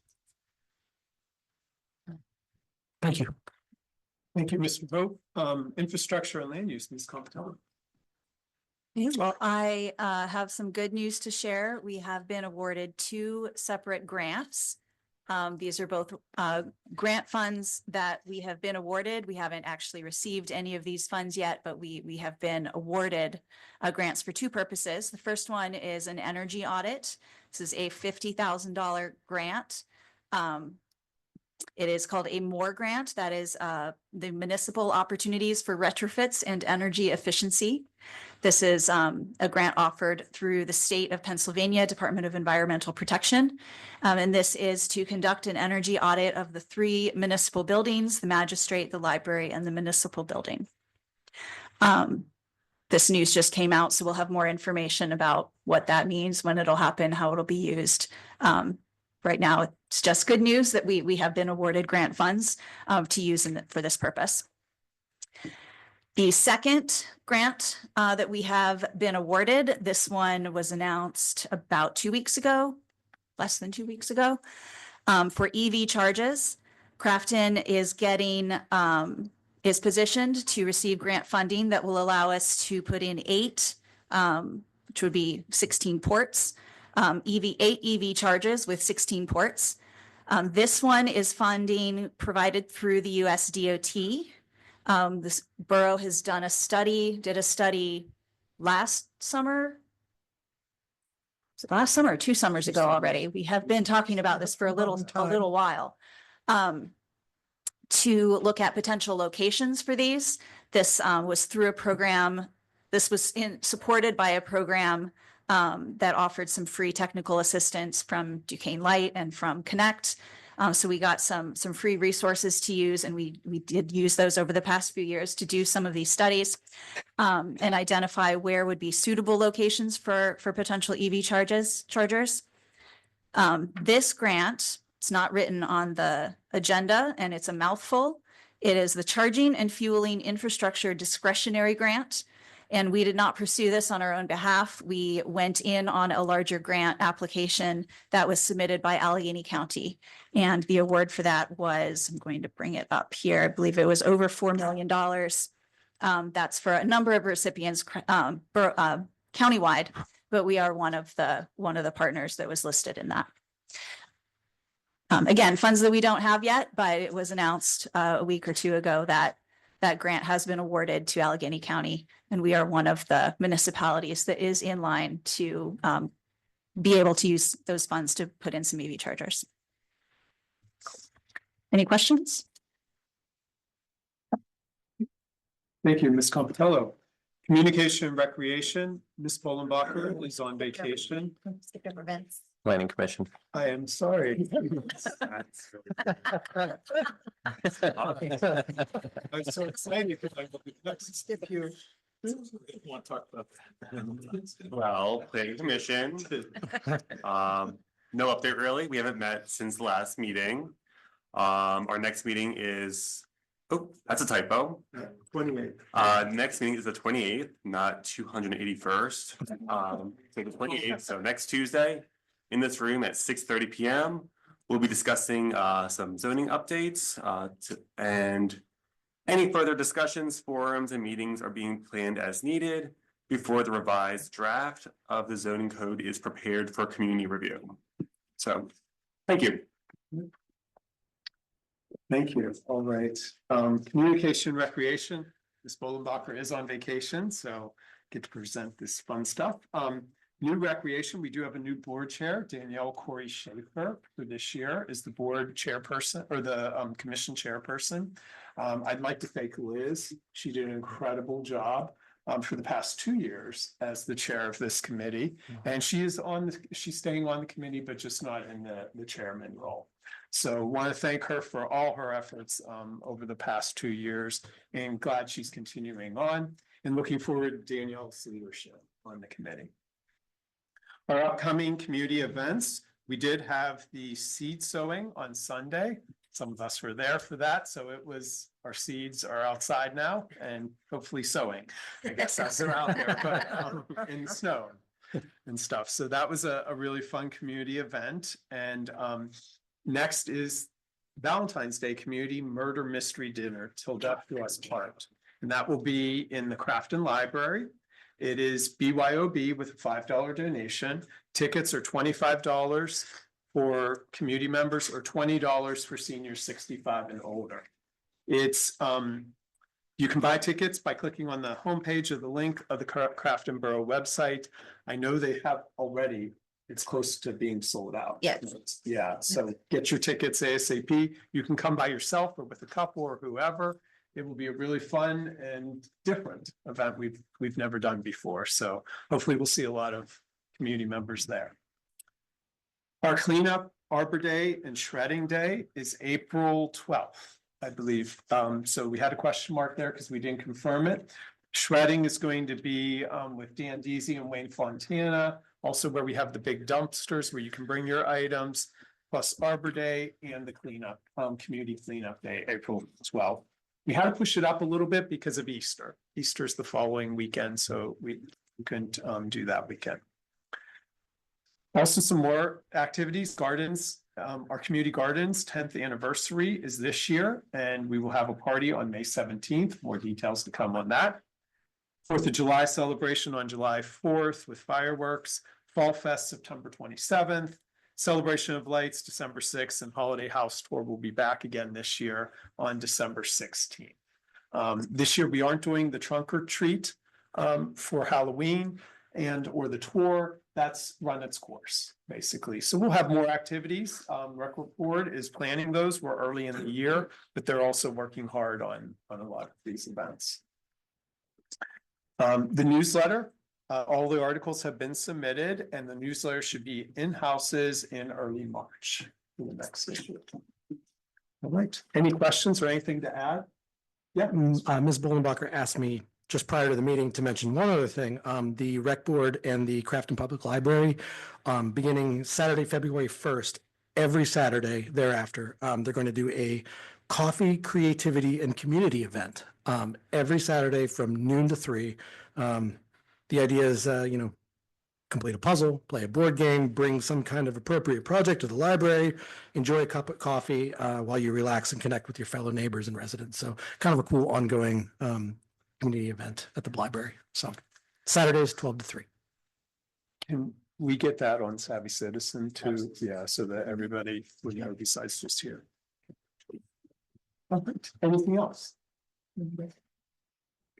B: Thank you.
A: Thank you, Mr. Vogt. Infrastructure and land use, Ms. Compton.
C: Well, I have some good news to share. We have been awarded 2 separate grants. These are both grant funds that we have been awarded. We haven't actually received any of these funds yet, but we have been awarded grants for 2 purposes. The first one is an energy audit. This is a $50,000 grant. It is called a MORE grant. That is the Municipal Opportunities for Retrofits and Energy Efficiency. This is a grant offered through the state of Pennsylvania Department of Environmental Protection. And this is to conduct an energy audit of the 3 municipal buildings, the magistrate, the library, and the municipal building. This news just came out, so we'll have more information about what that means, when it'll happen, how it'll be used. Right now, it's just good news that we have been awarded grant funds to use for this purpose. The second grant that we have been awarded, this one was announced about 2 weeks ago, less than 2 weeks ago. For EV charges, Crafton is is positioned to receive grant funding that will allow us to put in 8, which would be 16 ports, 8 EV charges with 16 ports. This one is funding provided through the US DOT. This borough has did a study last summer. Was it last summer or 2 summers ago already? We have been talking about this for a little while. To look at potential locations for these. This was through a program. This was supported by a program that offered some free technical assistance from Duquesne Light and from Connect. So we got some free resources to use, and we did use those over the past few years to do some of these studies and identify where would be suitable locations for potential EV chargers. This grant, it's not written on the agenda and it's a mouthful. It is the Charging and Fueling Infrastructure Discretionary Grant. And we did not pursue this on our own behalf. We went in on a larger grant application that was submitted by Allegheny County. And the award for that was, I'm going to bring it up here, I believe it was over $4 million. That's for a number of recipients countywide, but we are one of the partners that was listed in that. Again, funds that we don't have yet, but it was announced a week or 2 ago that that grant has been awarded to Allegheny County, and we are one of the municipalities that is in line to be able to use those funds to put in some EV chargers. Any questions?
A: Thank you, Ms. Compitello. Communication and Recreation, Ms. Bolenbacher is on vacation.
O: Planning Commission.
A: I am sorry. I'm so excited because I will be next to skip you. Want to talk about that?
M: Well, Planning Commission. No update really. We haven't met since the last meeting. Our next meeting is, oh, that's a typo.
A: 28.
M: Next meeting is the 28th, not 281st. So the 28th, so next Tuesday in this room at 6:30 p.m. We'll be discussing some zoning updates and any further discussions, forums, and meetings are being planned as needed before the revised draft of the zoning code is prepared for community review. So, thank you.
A: Thank you. All right. Communication Recreation, Ms. Bolenbacher is on vacation, so get to present this fun stuff. New Recreation, we do have a new board chair, Danielle Corey Schaefer, for this year is the board chairperson or the commission chairperson. I'd like to thank Liz. She did an incredible job for the past 2 years as the chair of this committee. And she's staying on the committee, but just not in the chairman role. So want to thank her for all her efforts over the past 2 years and glad she's continuing on and looking forward to Danielle's leadership on the committee. Our upcoming community events, we did have the seed sowing on Sunday. Some of us were there for that, so our seeds are outside now and hopefully sowing. I guess as they're out there, but in the snow and stuff. So that was a really fun community event. And next is Valentine's Day Community Murder Mystery Dinner till death do us part. And that will be in the Crafton Library. It is BYOB with a $5 donation. Tickets are $25 for community members or $20 for seniors 65 and older. It's you can buy tickets by clicking on the homepage of the link of the Crafton Borough website. I know they have already, it's close to being sold out.
C: Yeah.
A: Yeah, so get your tickets ASAP. You can come by yourself or with a couple or whoever. It will be a really fun and different event we've never done before. So hopefully we'll see a lot of community members there. Our cleanup, Arbor Day and Shredding Day is April 12th, I believe. So we had a question mark there because we didn't confirm it. Shredding is going to be with Dan Deasy and Wayne Fontana, also where we have the big dumpsters where you can bring your items, plus Arbor Day and the cleanup, Community Cleanup Day, April 12th. We had to push it up a little bit because of Easter. Easter's the following weekend, so we couldn't do that weekend. Also, some more activities, gardens, our community gardens 10th anniversary is this year, and we will have a party on May 17th. More details to come on that. 4th of July celebration on July 4th with fireworks, Fall Fest September 27th, Celebration of Lights December 6th, and Holiday House Tour will be back again this year on December 16th. This year we aren't doing the trunk or treat for Halloween or the tour. That's run its course, basically. So we'll have more activities. Rec Board is planning those. We're early in the year, but they're also working hard on a lot of these events. The newsletter, all the articles have been submitted, and the newsletter should be in houses in early March for the next issue. All right. Any questions or anything to add? Yeah.
B: Ms. Bullenbacher asked me just prior to the meeting to mention one other thing. The Rec Board and the Crafton Public Library, beginning Saturday, February 1st, every Saturday thereafter, they're going to do a coffee, creativity, and community event every Saturday from noon to 3. The idea is, complete a puzzle, play a board game, bring some kind of appropriate project to the library, enjoy a cup of coffee while you relax and connect with your fellow neighbors and residents. So kind of a cool ongoing community event at the library. So Saturdays, 12 to 3.
A: Can we get that on Savvy Citizen too? Yeah, so that everybody would know besides just here. All right. Anything else?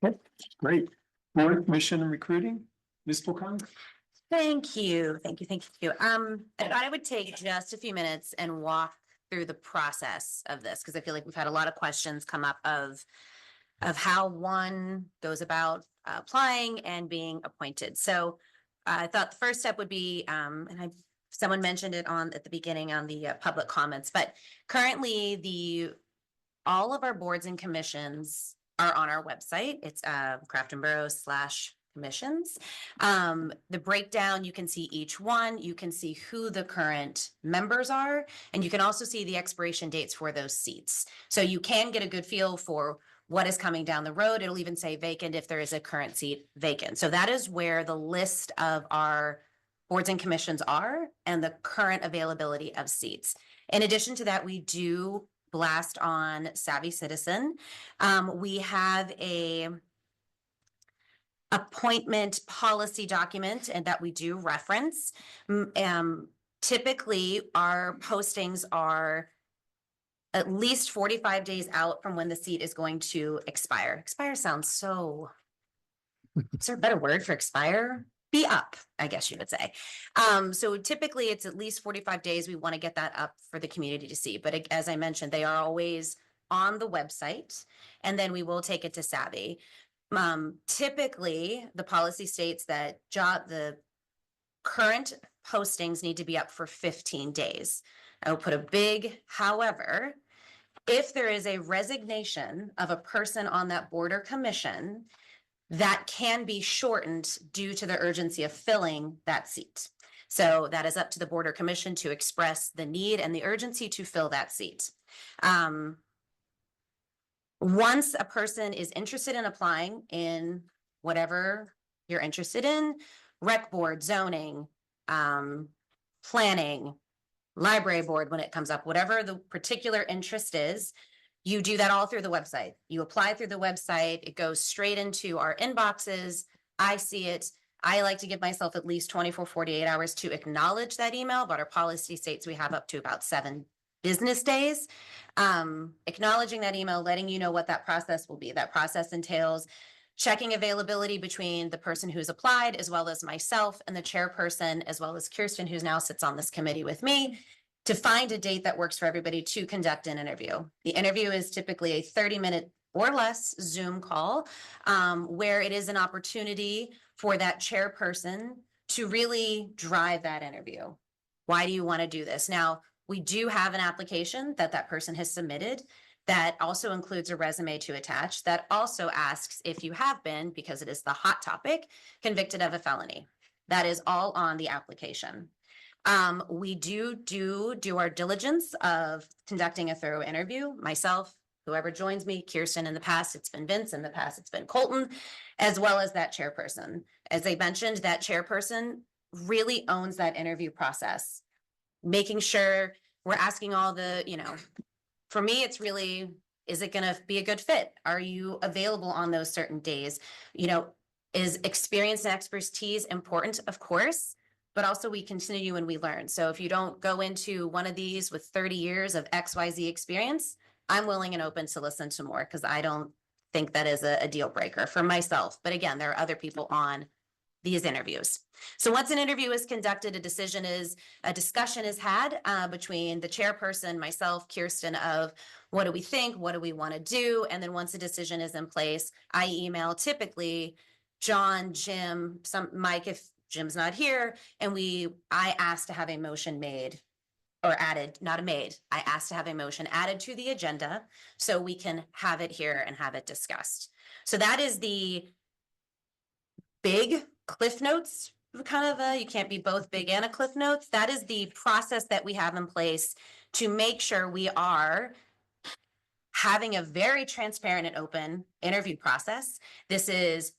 A: Okay, great. Board Commission and Recruiting, Ms. Polkan?
P: Thank you. I thought I would take just a few minutes and walk through the process of this, because I feel like we've had a lot of questions come up of how one goes about applying and being appointed. So I thought the first step would be, someone mentioned it at the beginning on the public comments, but currently all of our boards and commissions are on our website. It's Crafton Borough /commissions. The breakdown, you can see each one, you can see who the current members are, and you can also see the expiration dates for those seats. So you can get a good feel for what is coming down the road. It'll even say vacant if there is a current seat vacant. So that is where the list of our boards and commissions are and the current availability of seats. In addition to that, we do blast on Savvy Citizen. We have a appointment policy document and that we do reference. Typically, our postings are at least 45 days out from when the seat is going to expire. Expire sounds so, is there a better word for expire? Be up, I guess you would say. So typically it's at least 45 days. We want to get that up for the community to see. But as I mentioned, they are always on the website, and then we will take it to Savvy. Typically, the policy states that the current postings need to be up for 15 days. I will put a big however. If there is a resignation of a person on that board or commission, that can be shortened due to the urgency of filling that seat. So that is up to the board or commission to express the need and the urgency to fill that seat. Once a person is interested in applying in whatever you're interested in, rec board, zoning, planning, library board, when it comes up, whatever the particular interest is, you do that all through the website. You apply through the website. It goes straight into our inboxes. I see it. I like to give myself at least 24, 48 hours to acknowledge that email, but our policy states we have up to about 7 business days. Acknowledging that email, letting you know what that process will be. That process entails checking availability between the person who's applied, as well as myself and the chairperson, as well as Kirsten, who now sits on this committee with me, to find a date that works for everybody to conduct an interview. The interview is typically a 30-minute or less Zoom call, where it is an opportunity for that chairperson to really drive that interview. Why do you want to do this? Now, we do have an application that person has submitted that also includes a resume to attach, that also asks if you have been, because it is the hot topic, convicted of a felony. That is all on the application. We do our diligence of conducting a thorough interview. Myself, whoever joins me, Kirsten in the past, it's been Vince, in the past, it's been Colton, as well as that chairperson. As I mentioned, that chairperson really owns that interview process. Making sure we're asking all the, for me, it's really, is it gonna be a good fit? Are you available on those certain days? Is experience and expertise important? Of course, but also we continue and we learn. So if you don't go into one of these with 30 years of XYZ experience, I'm willing and open to listen to more because I don't think that is a deal breaker for myself. But again, there are other people on these interviews. So once an interview is conducted, a discussion is had between the chairperson, myself, Kirsten, of what do we think, what do we want to do? And then once a decision is in place, I email typically John, Jim, Mike, if Jim's not here, and I asked to have a motion made or added, not made. I asked to have a motion added to the agenda so we can have it here and have it discussed. So that is the big Cliff Notes, kind of you can't be both big and a Cliff Notes. That is the process that we have in place to make sure we are having a very transparent and open interview process. This is,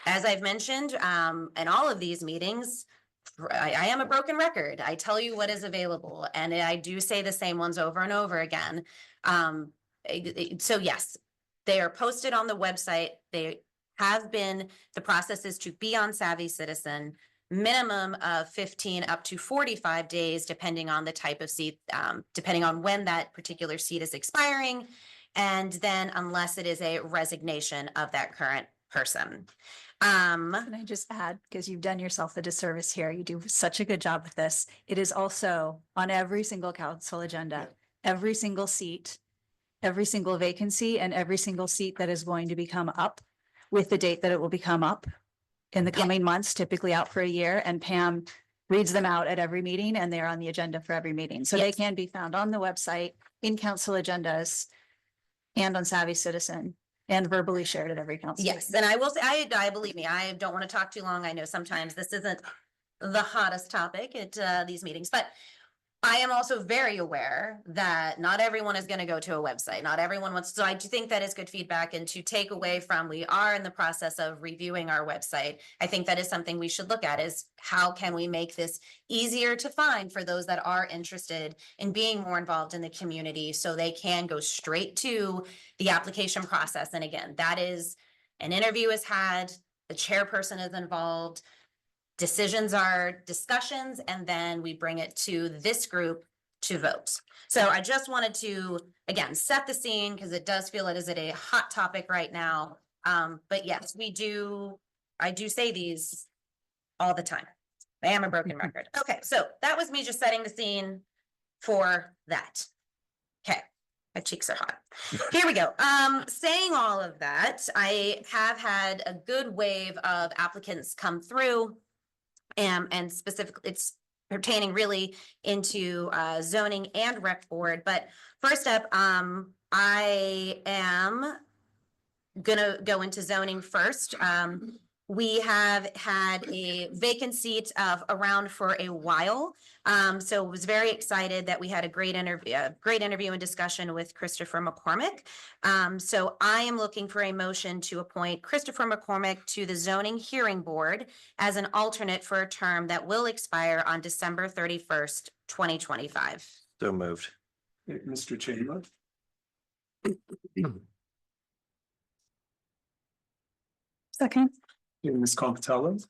P: as I've mentioned, in all of these meetings, I am a broken record. I tell you what is available, and I do say the same ones over and over again. So yes, they are posted on the website. They have been, the process is to be on Savvy Citizen, minimum of 15 up to 45 days, depending on the type of seat, depending on when that particular seat is expiring. And then unless it is a resignation of that current person.
C: Can I just add, because you've done yourself a disservice here, you do such a good job with this. It is also on every single council agenda, every single seat, every single vacancy, and every single seat that is going to become up with the date that it will become up in the coming months, typically out for a year. And Pam reads them out at every meeting, and they're on the agenda for every meeting. So they can be found on the website, in council agendas, and on Savvy Citizen, and verbally shared at every council.
P: Yes, and I will say, I believe me, I don't want to talk too long. I know sometimes this isn't the hottest topic at these meetings, but I am also very aware that not everyone is going to go to a website. Not everyone wants, so I do think that is good feedback, and to take away from, we are in the process of reviewing our website. I think that is something we should look at, is how can we make this easier to find for those that are interested in being more involved in the community, so they can go straight to the application process. And again, that is, an interview is had, the chairperson is involved, decisions are discussions, and then we bring it to this group to vote. So I just wanted to, again, set the scene, because it does feel it is a hot topic right now. But yes, I do say these all the time. I am a broken record. Okay, so that was me just setting the scene for that. Okay, my cheeks are hot. Here we go. Saying all of that, I have had a good wave of applicants come through. And specifically, it's pertaining really into zoning and rec board. But first up, I am gonna go into zoning first. We have had a vacant seat of around for a while. So was very excited that we had a great interview and discussion with Christopher McCormick. So I am looking for a motion to appoint Christopher McCormick to the zoning hearing board as an alternate for a term that will expire on December 31st, 2025.
O: So moved.
A: Mr. Chamber?
F: Second.
A: Ms. Compatello?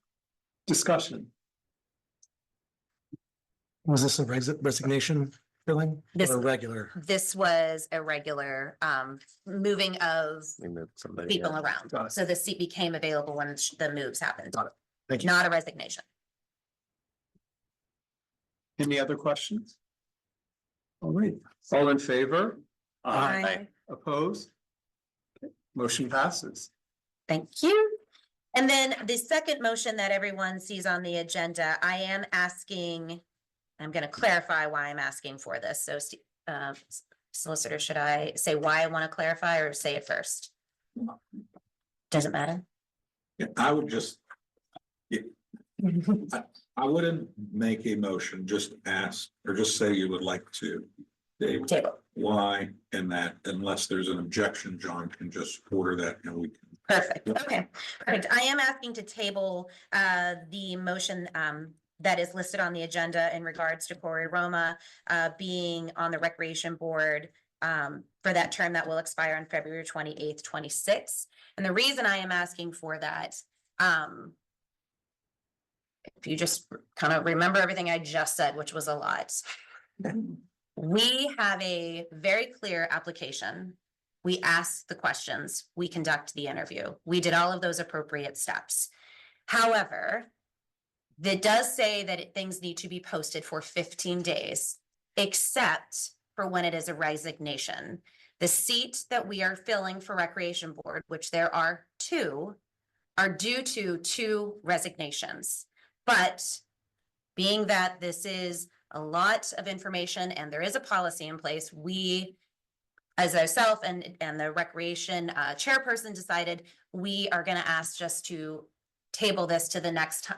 A: Discussion.
B: Was this a resignation filling
P: This-
B: or a regular?
P: This was a regular moving of
O: We moved somebody.
P: people
O: else.
P: around.
A: Got it.
P: So the seat became available when the moves happened.
B: Got it. Thank you.
P: Not a resignation.
A: Any other questions? All right, all in favor?
P: Aye.
A: Opposed? Okay, motion passes.
P: Thank you. And then the second motion that everyone sees on the agenda, I am asking, I'm going to clarify why I'm asking for this. So solicitor, should I say why I want to clarify or say it first? Doesn't matter.
Q: Yeah, I would just. Yeah, I wouldn't make a motion, just ask, or just say you would like to.
P: Table.
Q: Why, and that unless there's an objection, John can just order that and we can
P: Perfect, okay, perfect. I am asking to table the motion that is listed on the agenda in regards to Corey Roma being on the Recreation Board for that term that will expire on February 28th, 26. And the reason I am asking for that, if you just kind of remember everything I just said, which was a lot. We have a very clear application. We ask the questions, we conduct the interview. We did all of those appropriate steps. However, that does say that things need to be posted for 15 days, except for when it is a resignation. The seat that we are filling for Recreation Board, which there are 2, are due to 2 resignations. But being that this is a lot of information and there is a policy in place, we, as ourselves and the recreation chairperson, decided we are going to ask just to table this to the next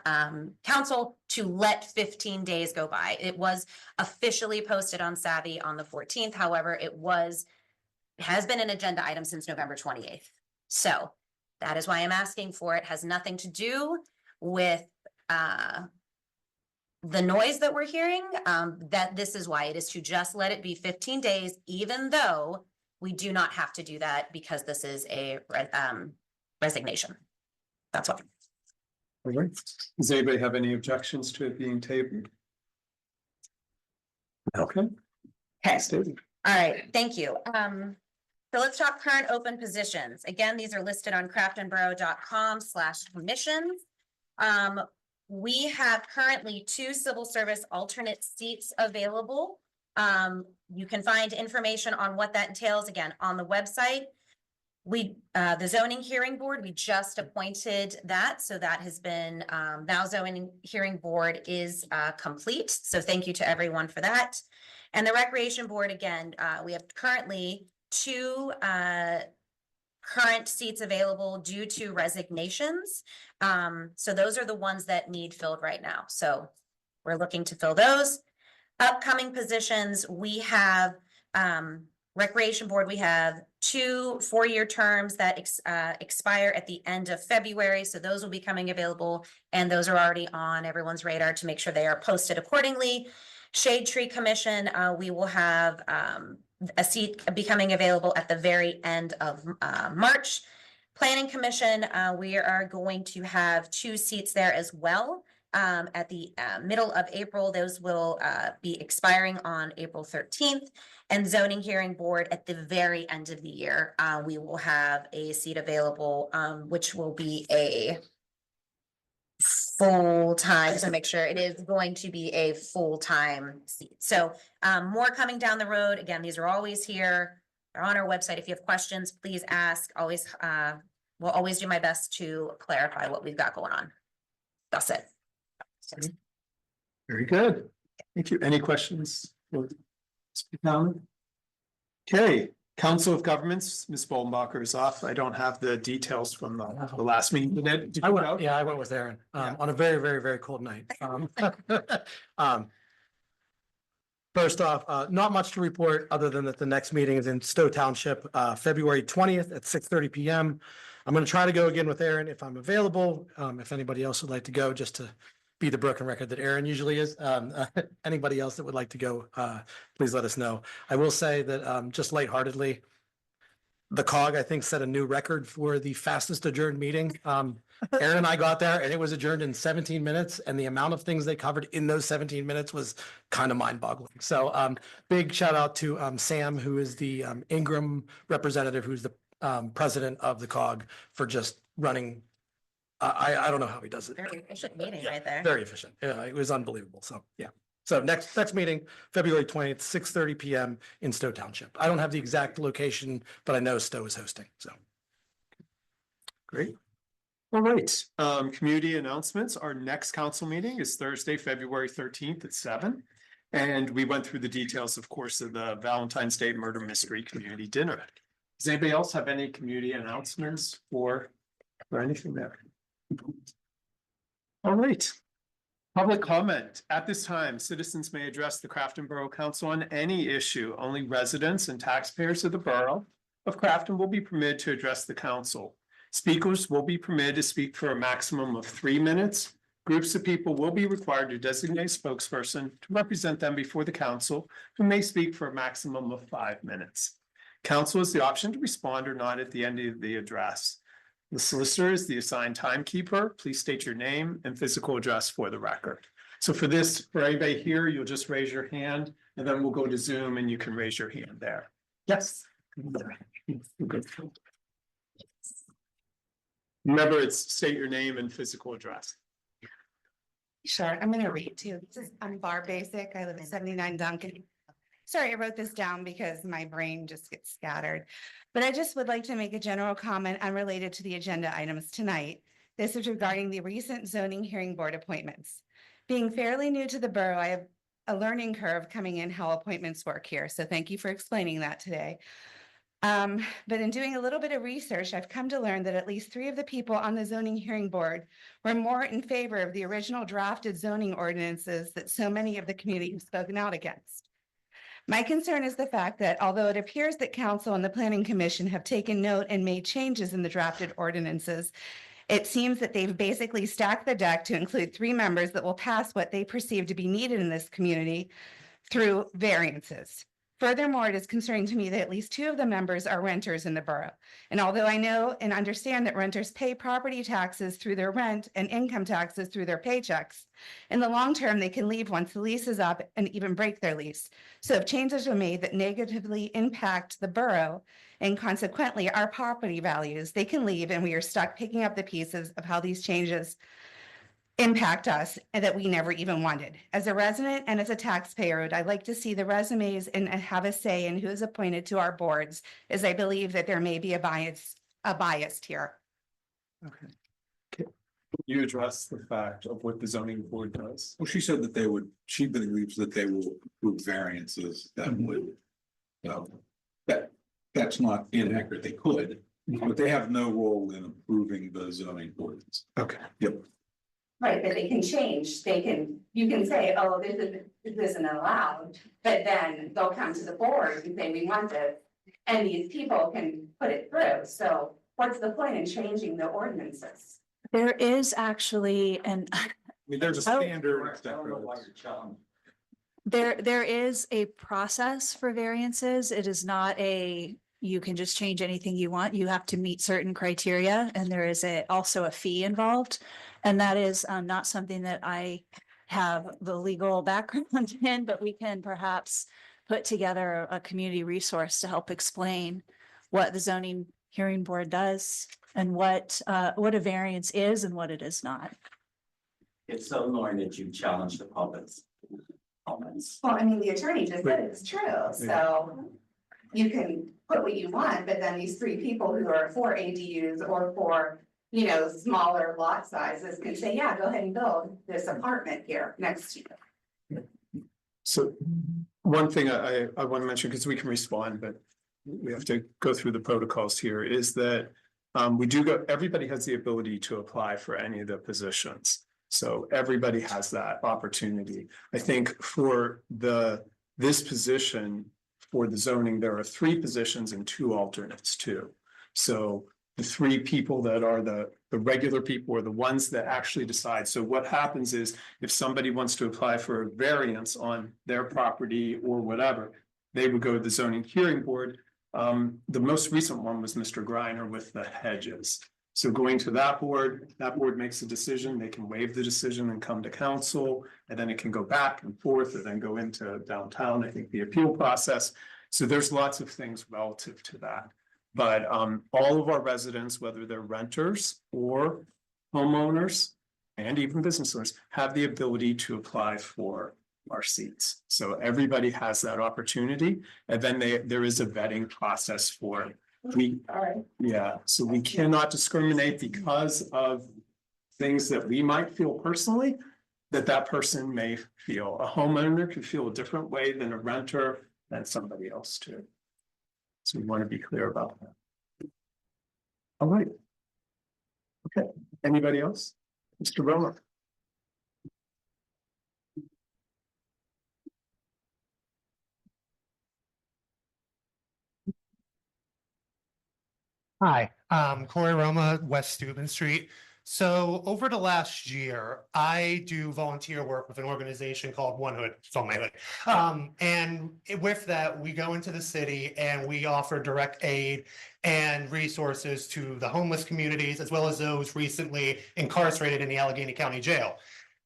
P: council to let 15 days go by. It was officially posted on Savvy on the 14th. However, it has been an agenda item since November 28th. So that is why I'm asking for it. Has nothing to do with the noise that we're hearing. That this is why it is to just let it be 15 days, even though we do not have to do that because this is a resignation. That's what.
A: All right. Does anybody have any objections to it being tabled? Okay.
P: Okay.
A: Stated.
P: All right, thank you. So let's talk current open positions. Again, these are listed on craftonborough.com/commissions. We have currently 2 civil service alternate seats available. You can find information on what that entails again on the website. The zoning hearing board, we just appointed that. So that has been, now zoning hearing board is complete. So thank you to everyone for that. And the recreation board, again, we have currently 2 current seats available due to resignations. So those are the ones that need filled right now. So we're looking to fill those. Upcoming positions, we have Recreation Board, we have 2 4-year terms that expire at the end of February. So those will be coming available, and those are already on everyone's radar to make sure they are posted accordingly. Shade Tree Commission, we will have a seat becoming available at the very end of March. Planning Commission, we are going to have 2 seats there as well. At the middle of April, those will be expiring on April 13th. And Zoning Hearing Board at the very end of the year, we will have a seat available, which will be a full-time, so make sure it is going to be a full-time seat. So more coming down the road. Again, these are always here. They're on our website. If you have questions, please ask. Always, we'll always do my best to clarify what we've got going on. That's it.
A: Very good. Thank you. Any questions? Okay, Council of Governments, Ms. Bollenbacher is off. I don't have the details from the last meeting. Did you go?
B: I went with Aaron on a very, very, very cold night. First off, not much to report other than that the next meeting is in Stowe Township, February 20th at 6:30 p.m. I'm going to try to go again with Aaron if I'm available. If anybody else would like to go, just to be the broken record that Aaron usually is. Anybody else that would like to go, please let us know. I will say that just lightheartedly, the COG, I think, set a new record for the fastest adjourned meeting. Aaron and I got there and it was adjourned in 17 minutes, and the amount of things they covered in those 17 minutes was kind of mind-boggling. So big shout out to Sam, who is the Ingram representative, who's the president of the COG, for just running. I don't know how he does it.
P: Very efficient meeting right there.
B: Very efficient. Yeah, it was unbelievable. So yeah. So next meeting, February 20th, 6:30 p.m. in Stowe Township. I don't have the exact location, but I know Stowe is hosting. So
A: great. All right. Community announcements. Our next council meeting is Thursday, February 13th at 7. And we went through the details, of course, of the Valentine's Day Murder Mystery Community Dinner. Does anybody else have any community announcements or anything there? All right. Public comment. At this time, citizens may address the Crafton Borough Council on any issue. Only residents and taxpayers of the Borough of Crafton will be permitted to address the council. Speakers will be permitted to speak for a maximum of 3 minutes. Groups of people will be required to designate a spokesperson to represent them before the council, who may speak for a maximum of 5 minutes. Council has the option to respond or not at the end of the address. The solicitor is the assigned timekeeper. Please state your name and physical address for the record. So for this, for anybody here, you'll just raise your hand, and then we'll go to Zoom and you can raise your hand there. Yes. Good. Remember, it's state your name and physical address.
G: Sure, I'm gonna read too. I'm Bar Basic. I live at 79 Duncan. Sorry, I wrote this down because my brain just gets scattered. But I just would like to make a general comment unrelated to the agenda items tonight. This is regarding the recent zoning hearing board appointments. Being fairly new to the borough, I have a learning curve coming in how appointments work here. So thank you for explaining that today. But in doing a little bit of research, I've come to learn that at least 3 of the people on the zoning hearing board were more in favor of the original drafted zoning ordinances that so many of the community have spoken out against. My concern is the fact that although it appears that council and the planning commission have taken note and made changes in the drafted ordinances, it seems that they've basically stacked the deck to include 3 members that will pass what they perceive to be needed in this community through variances. Furthermore, it is concerning to me that at least 2 of the members are renters in the borough. And although I know and understand that renters pay property taxes through their rent and income taxes through their paychecks, in the long term, they can leave once the lease is up and even break their lease. So if changes are made that negatively impact the borough and consequently our property values, they can leave and we are stuck picking up the pieces of how these changes impact us and that we never even wanted. As a resident and as a taxpayer, I'd like to see the resumes and have a say in who is appointed to our boards, as I believe that there may be a bias here.
A: Okay. Can you address the fact of what the zoning board does?
Q: Well, she said that she believes that they will approve variances that would, that's not inaccurate. They could, but they have no role in approving the zoning ordinance.
A: Okay.
Q: Yep.
G: Right, but they can change, you can say, oh, this isn't allowed, but then they'll come to the board and say, we want this. And these people can put it through, so what's the point in changing the ordinances?
C: There is actually
Q: I mean, there's a standard.
C: There is a process for variances. It is not you can just change anything you want. You have to meet certain criteria, and there is also a fee involved. And that is not something that I have the legal background in, but we can perhaps put together a community resource to help explain what the zoning hearing board does and what a variance is and what it is not.
R: It's so annoying that you challenge the public's comments.
G: Well, I mean, the attorney just said it's true, so you can put what you want, but then these 3 people who are for ADUs or for, smaller lot sizes can say, yeah, go ahead and build this apartment here next to you.
A: So one thing I want to mention, because we can respond, but we have to go through the protocols here, is that everybody has the ability to apply for any of the positions. So everybody has that opportunity. I think for this position for the zoning, there are 3 positions and 2 alternates too. So the 3 people that are the regular people are the ones that actually decide. So what happens is if somebody wants to apply for a variance on their property or whatever, they would go to the zoning hearing board. The most recent one was Mr. Griner with the hedges. So going to that board makes a decision. They can waive the decision and come to council, and then it can go back and forth and then go into downtown, I think the appeal process. So there's lots of things relative to that. But all of our residents, whether they're renters or homeowners and even business owners, have the ability to apply for our seats. So everybody has that opportunity. And then there is a vetting process for it. So we cannot discriminate because of things that we might feel personally that person may feel. A homeowner could feel a different way than a renter than somebody else too. So we want to be clear about that. All right. Okay, anybody else? Mr. Roma.
S: Hi, Corey Roma, West Steuben Street. So over the last year, I do volunteer work with an organization called One Hood. It's on my hood. And with that, we go into the city and we offer direct aid and resources to the homeless communities, as well as those recently incarcerated in the Allegheny County Jail.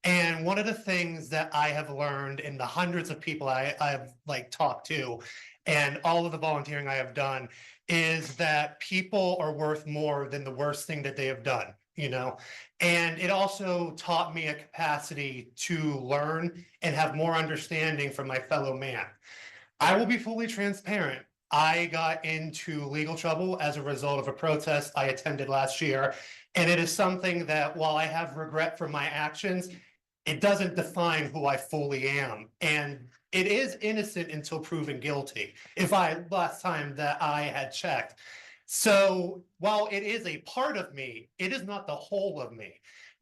S: And one of the things that I have learned in the hundreds of people I've like talked to and all of the volunteering I have done is that people are worth more than the worst thing that they have done, you know? And it also taught me a capacity to learn and have more understanding from my fellow man. I will be fully transparent. I got into legal trouble as a result of a protest I attended last year. And it is something that while I have regret for my actions, it doesn't define who I fully am. And it is innocent until proven guilty. Last time that I had checked. So while it is a part of me, it is not the whole of me.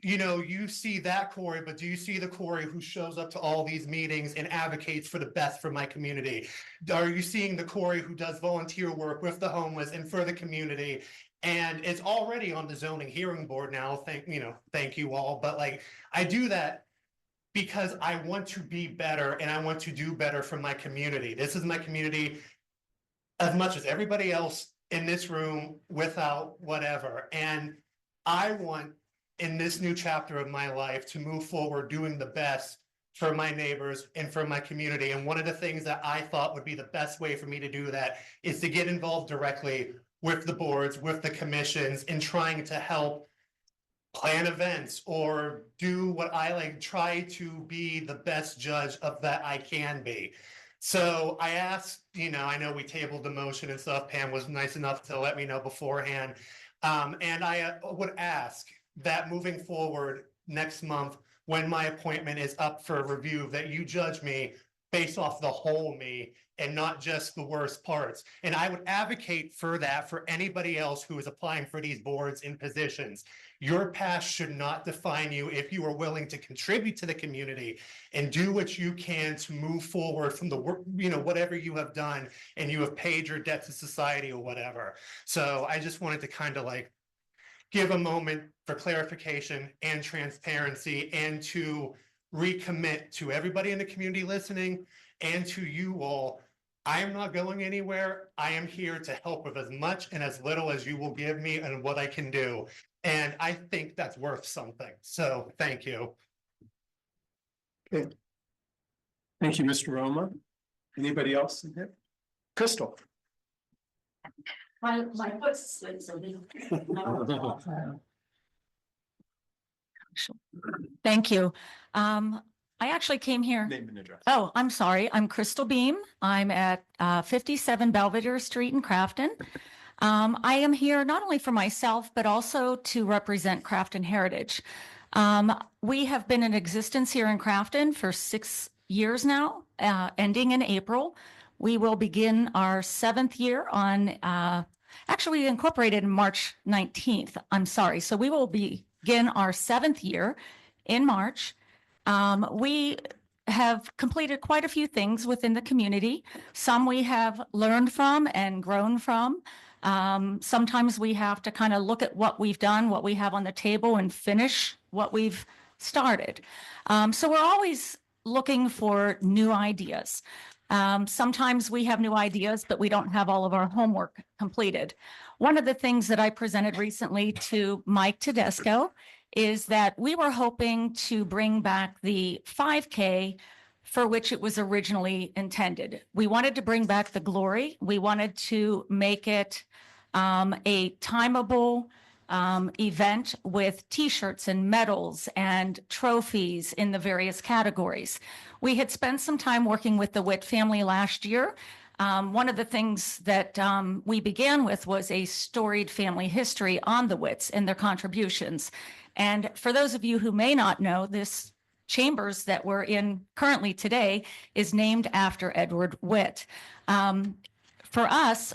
S: You know, you see that Corey, but do you see the Corey who shows up to all these meetings and advocates for the best for my community? Are you seeing the Corey who does volunteer work with the homeless and for the community? And it's already on the zoning hearing board now. Thank you all. But like, I do that because I want to be better and I want to do better for my community. This is my community as much as everybody else in this room without whatever. And I want in this new chapter of my life to move forward doing the best for my neighbors and for my community. And one of the things that I thought would be the best way for me to do that is to get involved directly with the boards, with the commissions, and trying to help plan events or do what I like, try to be the best judge of that I can be. So I asked, I know we tabled the motion and stuff. Pam was nice enough to let me know beforehand. And I would ask that moving forward next month, when my appointment is up for review, that you judge me based off the whole me and not just the worst parts. And I would advocate for that for anybody else who is applying for these boards and positions. Your past should not define you if you are willing to contribute to the community and do what you can to move forward from the work, whatever you have done and you have paid your debt to society or whatever. So I just wanted to kind of like give a moment for clarification and transparency and to recommit to everybody in the community listening and to you all. I am not going anywhere. I am here to help with as much and as little as you will give me and what I can do. And I think that's worth something. So thank you.
A: Okay. Thank you, Mr. Roma. Anybody else in here? Crystal.
T: My foot slips a little.
U: Thank you. I actually came here.
A: Name and address.
U: Oh, I'm sorry. I'm Crystal Beam. I'm at 57 Belvedere Street in Crafton. I am here not only for myself, but also to represent Crafton Heritage. We have been in existence here in Crafton for 6 years now, ending in April. We will begin our 7th year on, actually incorporated in March 19th. I'm sorry. So we will begin our 7th year in March. We have completed quite a few things within the community. Some we have learned from and grown from. Sometimes we have to kind of look at what we've done, what we have on the table, and finish what we've started. So we're always looking for new ideas. Sometimes we have new ideas, but we don't have all of our homework completed. One of the things that I presented recently to Mike Tedesco is that we were hoping to bring back the 5K for which it was originally intended. We wanted to bring back the glory. We wanted to make it a timeable event with T-shirts and medals and trophies in the various categories. We had spent some time working with the Witt family last year. One of the things that we began with was a storied family history on the Witts and their contributions. And for those of you who may not know, this chambers that we're in currently today is named after Edward Witt. For us,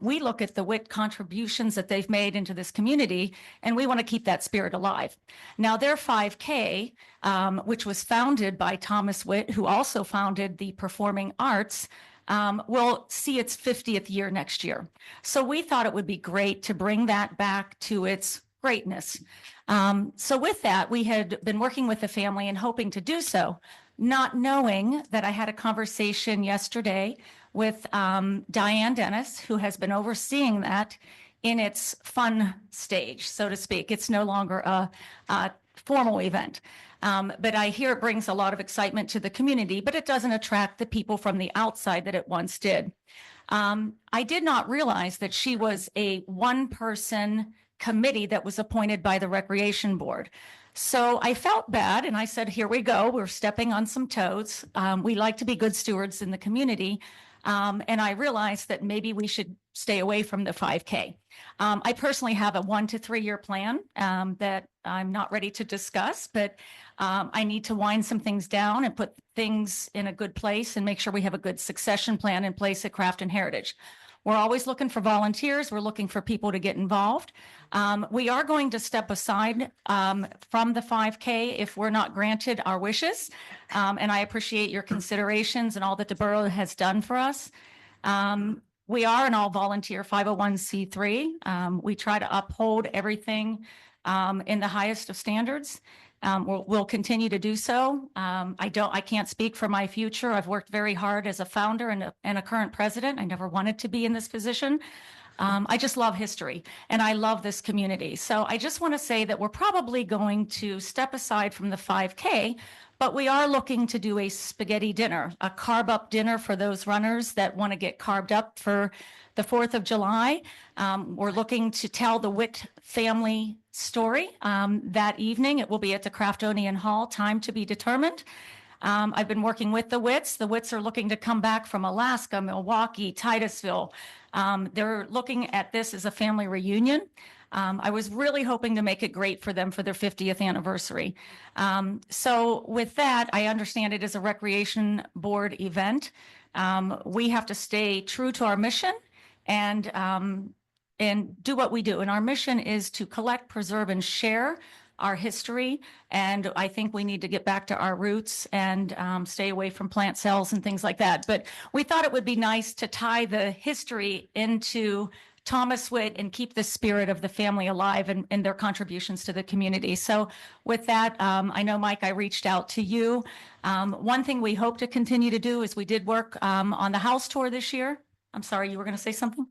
U: we look at the Witt contributions that they've made into this community, and we want to keep that spirit alive. Now, their 5K, which was founded by Thomas Witt, who also founded the Performing Arts will see its 50th year next year. So we thought it would be great to bring that back to its greatness. So with that, we had been working with the family and hoping to do so, not knowing that I had a conversation yesterday with Diane Dennis, who has been overseeing that in its fun stage, so to speak. It's no longer a formal event. But I hear it brings a lot of excitement to the community, but it doesn't attract the people from the outside that it once did. I did not realize that she was a one-person committee that was appointed by the Recreation Board. So I felt bad and I said, here we go. We're stepping on some toes. We like to be good stewards in the community. And I realized that maybe we should stay away from the 5K. I personally have a 1 to 3 year plan that I'm not ready to discuss, but I need to wind some things down and put things in a good place and make sure we have a good succession plan in place at Crafton Heritage. We're always looking for volunteers. We're looking for people to get involved. We are going to step aside from the 5K if we're not granted our wishes. And I appreciate your considerations and all that the borough has done for us. We are an all-volunteer 501c3. We try to uphold everything in the highest of standards. We'll continue to do so. I can't speak for my future. I've worked very hard as a founder and a current president. I never wanted to be in this position. I just love history and I love this community. So I just want to say that we're probably going to step aside from the 5K, but we are looking to do a spaghetti dinner, a carb up dinner for those runners that want to get carved up for the 4th of July. We're looking to tell the Witt family story that evening. It will be at the Craftonian Hall, time to be determined. I've been working with the Witts. The Witts are looking to come back from Alaska, Milwaukee, Titusville. They're looking at this as a family reunion. I was really hoping to make it great for them for their 50th anniversary. So with that, I understand it is a recreation board event. We have to stay true to our mission and do what we do. And our mission is to collect, preserve, and share our history. And I think we need to get back to our roots and stay away from plant cells and things like that. But we thought it would be nice to tie the history into Thomas Witt and keep the spirit of the family alive and their contributions to the community. So with that, I know, Mike, I reached out to you. One thing we hope to continue to do is we did work on the house tour this year. I'm sorry, you were going to say something?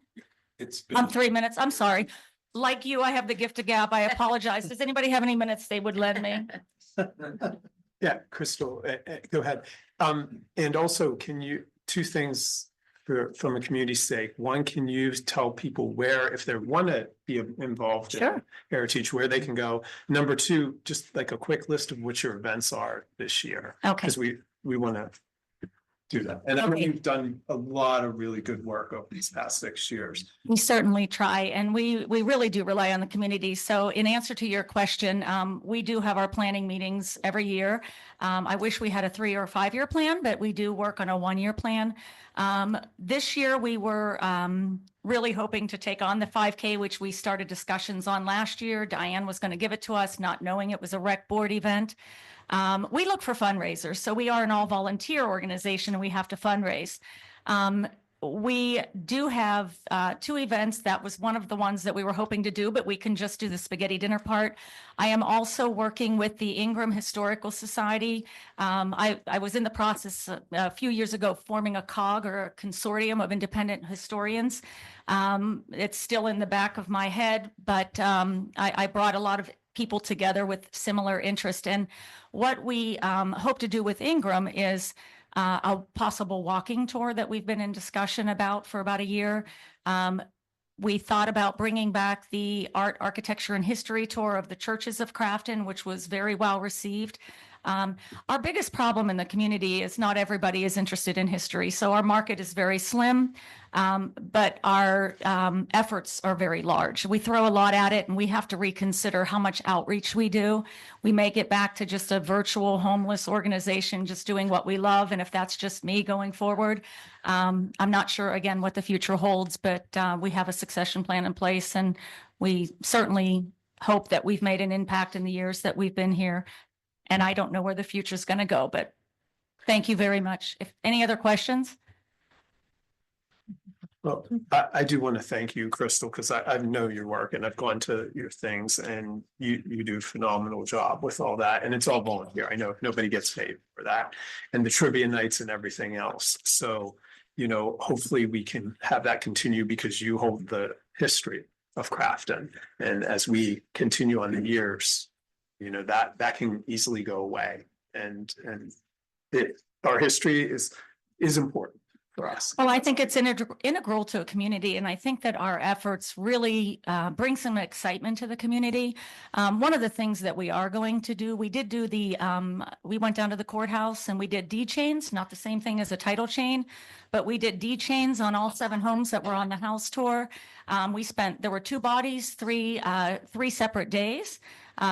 Q: It's
U: 3 minutes. I'm sorry. Like you, I have the gift of gab. I apologize. Does anybody have any minutes they would lend me?
A: Yeah, Crystal, go ahead. And also, can you, 2 things from a community sake. One, can you tell people where, if they want to be involved in Heritage, where they can go? Number 2, just like a quick list of what your events are this year.
U: Okay.
A: Because we want to do that. And I know you've done a lot of really good work over these past 6 years.
U: We certainly try, and we really do rely on the community. So in answer to your question, we do have our planning meetings every year. I wish we had a 3 or 5 year plan, but we do work on a 1 year plan. This year we were really hoping to take on the 5K, which we started discussions on last year. Diane was going to give it to us, not knowing it was a rec board event. We look for fundraisers. So we are an all volunteer organization and we have to fundraise. We do have 2 events. That was one of the ones that we were hoping to do, but we can just do the spaghetti dinner part. I am also working with the Ingram Historical Society. I was in the process a few years ago forming a COG, or a consortium of independent historians. It's still in the back of my head, but I brought a lot of people together with similar interest. And what we hope to do with Ingram is a possible walking tour that we've been in discussion about for about a year. We thought about bringing back the art, architecture, and history tour of the churches of Crafton, which was very well received. Our biggest problem in the community is not everybody is interested in history. So our market is very slim, but our efforts are very large. We throw a lot at it and we have to reconsider how much outreach we do. We may get back to just a virtual homeless organization, just doing what we love. And if that's just me going forward, I'm not sure, again, what the future holds, but we have a succession plan in place. And we certainly hope that we've made an impact in the years that we've been here. And I don't know where the future is going to go, but thank you very much. If any other questions?
A: Well, I do want to thank you, Crystal, because I know your work and I've gone to your things and you do a phenomenal job with all that. And it's all volunteer. I know nobody gets paid for that. And the trivia nights and everything else. So, hopefully we can have that continue because you hold the history of Crafton. And as we continue on the years, that can easily go away. And our history is important for us.
U: Well, I think it's integral to a community, and I think that our efforts really bring some excitement to the community. One of the things that we are going to do, we went down to the courthouse and we did deed chains, not the same thing as a title chain, but we did deed chains on all 7 homes that were on the house tour. There were 2 bodies, 3 separate days.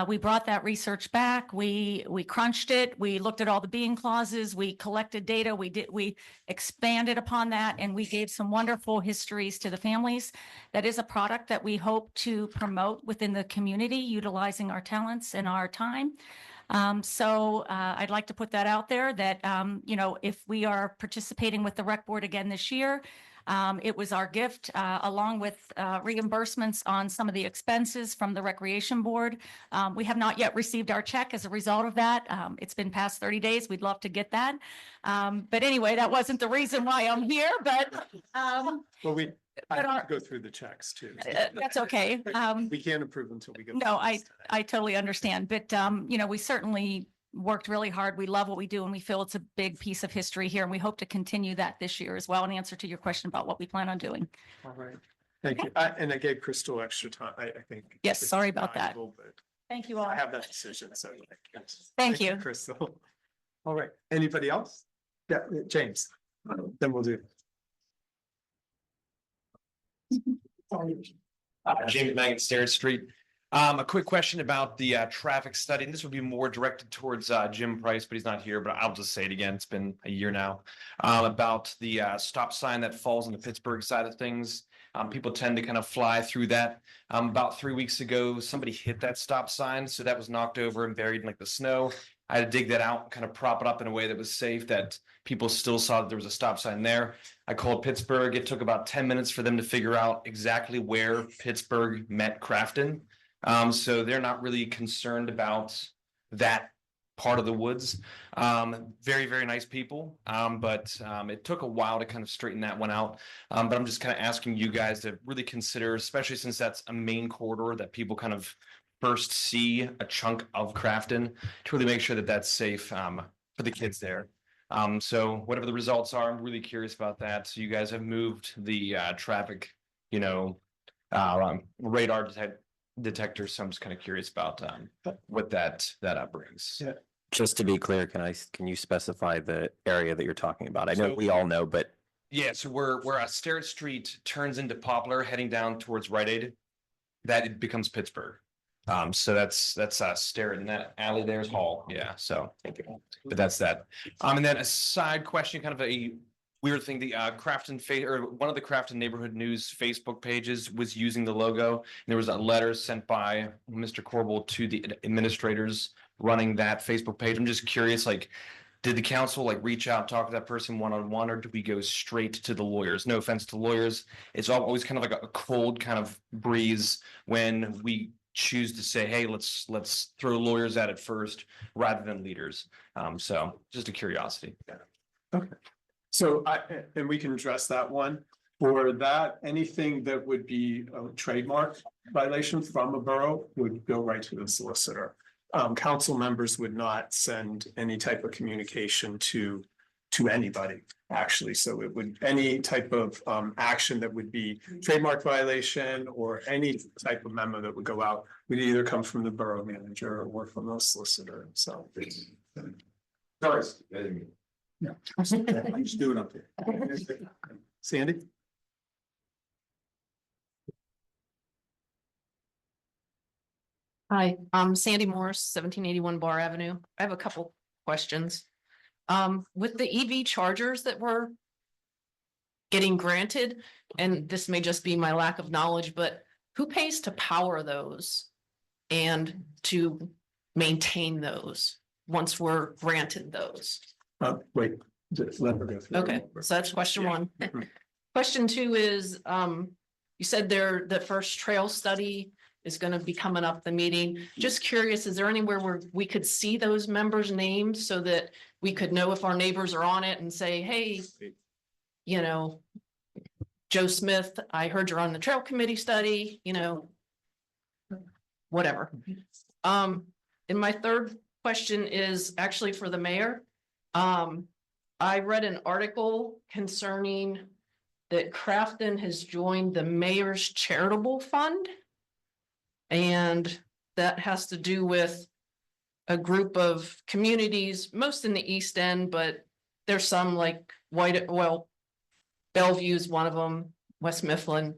U: We brought that research back. We crunched it. We looked at all the being clauses. We collected data. We expanded upon that, and we gave some wonderful histories to the families. That is a product that we hope to promote within the community, utilizing our talents and our time. So I'd like to put that out there that, if we are participating with the rec board again this year, it was our gift, along with reimbursements on some of the expenses from the Recreation Board. We have not yet received our check as a result of that. It's been past 30 days. We'd love to get that. But anyway, that wasn't the reason why I'm here, but.
A: Well, I have to go through the checks too.
U: That's okay.
A: We can't approve until we go.
U: No, I totally understand, but, we certainly worked really hard. We love what we do and we feel it's a big piece of history here, and we hope to continue that this year as well, in answer to your question about what we plan on doing.
A: All right. Thank you. And I gave Crystal extra time, I think.
U: Yes, sorry about that.
A: valuable, but
U: Thank you all.
A: I have that decision, so.
U: Thank you.
A: Crystal. All right. Anybody else? Yeah, James. Then we'll do.
H: James Maggot, Stairs Street. A quick question about the traffic study, and this would be more directed towards Jim Price, but he's not here, but I'll just say it again. It's been a year now. About the stop sign that falls on the Pittsburgh side of things. People tend to kind of fly through that. About 3 weeks ago, somebody hit that stop sign, so that was knocked over and buried in like the snow. I had to dig that out, kind of prop it up in a way that was safe, that people still saw that there was a stop sign there. I called Pittsburgh. It took about 10 minutes for them to figure out exactly where Pittsburgh met Crafton. So they're not really concerned about that part of the woods. Very, very nice people. But it took a while to kind of straighten that one out. But I'm just kind of asking you guys to really consider, especially since that's a main corridor that people kind of first see a chunk of Crafton, to really make sure that that's safe for the kids there. So whatever the results are, I'm really curious about that. So you guys have moved the traffic, radar detector. So I'm just kind of curious about what that brings.
A: Yeah.
O: Just to be clear, can you specify the area that you're talking about? I know
H: So-
O: we all know, but
H: Yeah, so where Starrett Street turns into Poplar, heading down towards Rite Aid, that it becomes Pittsburgh. So that's Starrett, and that alley there is Hall. Yeah, so thank you. But that's that. And then a side question, kind of a weird thing. The Crafton or one of the Crafton Neighborhood News Facebook pages was using the logo. And there was a letter sent by Mr. Corbel to the administrators running that Facebook page. I'm just curious, did the council reach out, talk to that person one-on-one, or do we go straight to the lawyers? No offense to lawyers. It's always kind of like a cold kind of breeze when we choose to say, hey, let's throw lawyers at it first rather than leaders. So just a curiosity.
A: Okay. So and we can address that one. For that, anything that would be a trademark violation from a borough would go right to the solicitor. Council members would not send any type of communication to anybody, actually. So it would, any type of action that would be trademark violation or any type of memo that would go out would either come from the borough manager or from the solicitor. So.
Q: Sorry. Yeah. I'm just doing up there.
A: Sandy?
V: Hi, I'm Sandy Morris, 1781 Bar Avenue. I have a couple questions. With the EV chargers that were getting granted, and this may just be my lack of knowledge, but who pays to power those and to maintain those once we're granted those?
A: Wait, just let her go through.
V: Okay, so that's question one. Question 2 is, you said the first trail study is gonna be coming up the meeting. Just curious, is there anywhere where we could see those members' names so that we could know if our neighbors are on it and say, hey, you know, Joe Smith, I heard you're on the trail committee study, you know, whatever. And my third question is actually for the mayor. I read an article concerning that Crafton has joined the mayor's charitable fund. And that has to do with a group of communities, most in the East End, but there's some like Bellevue is one of them, West Mifflin,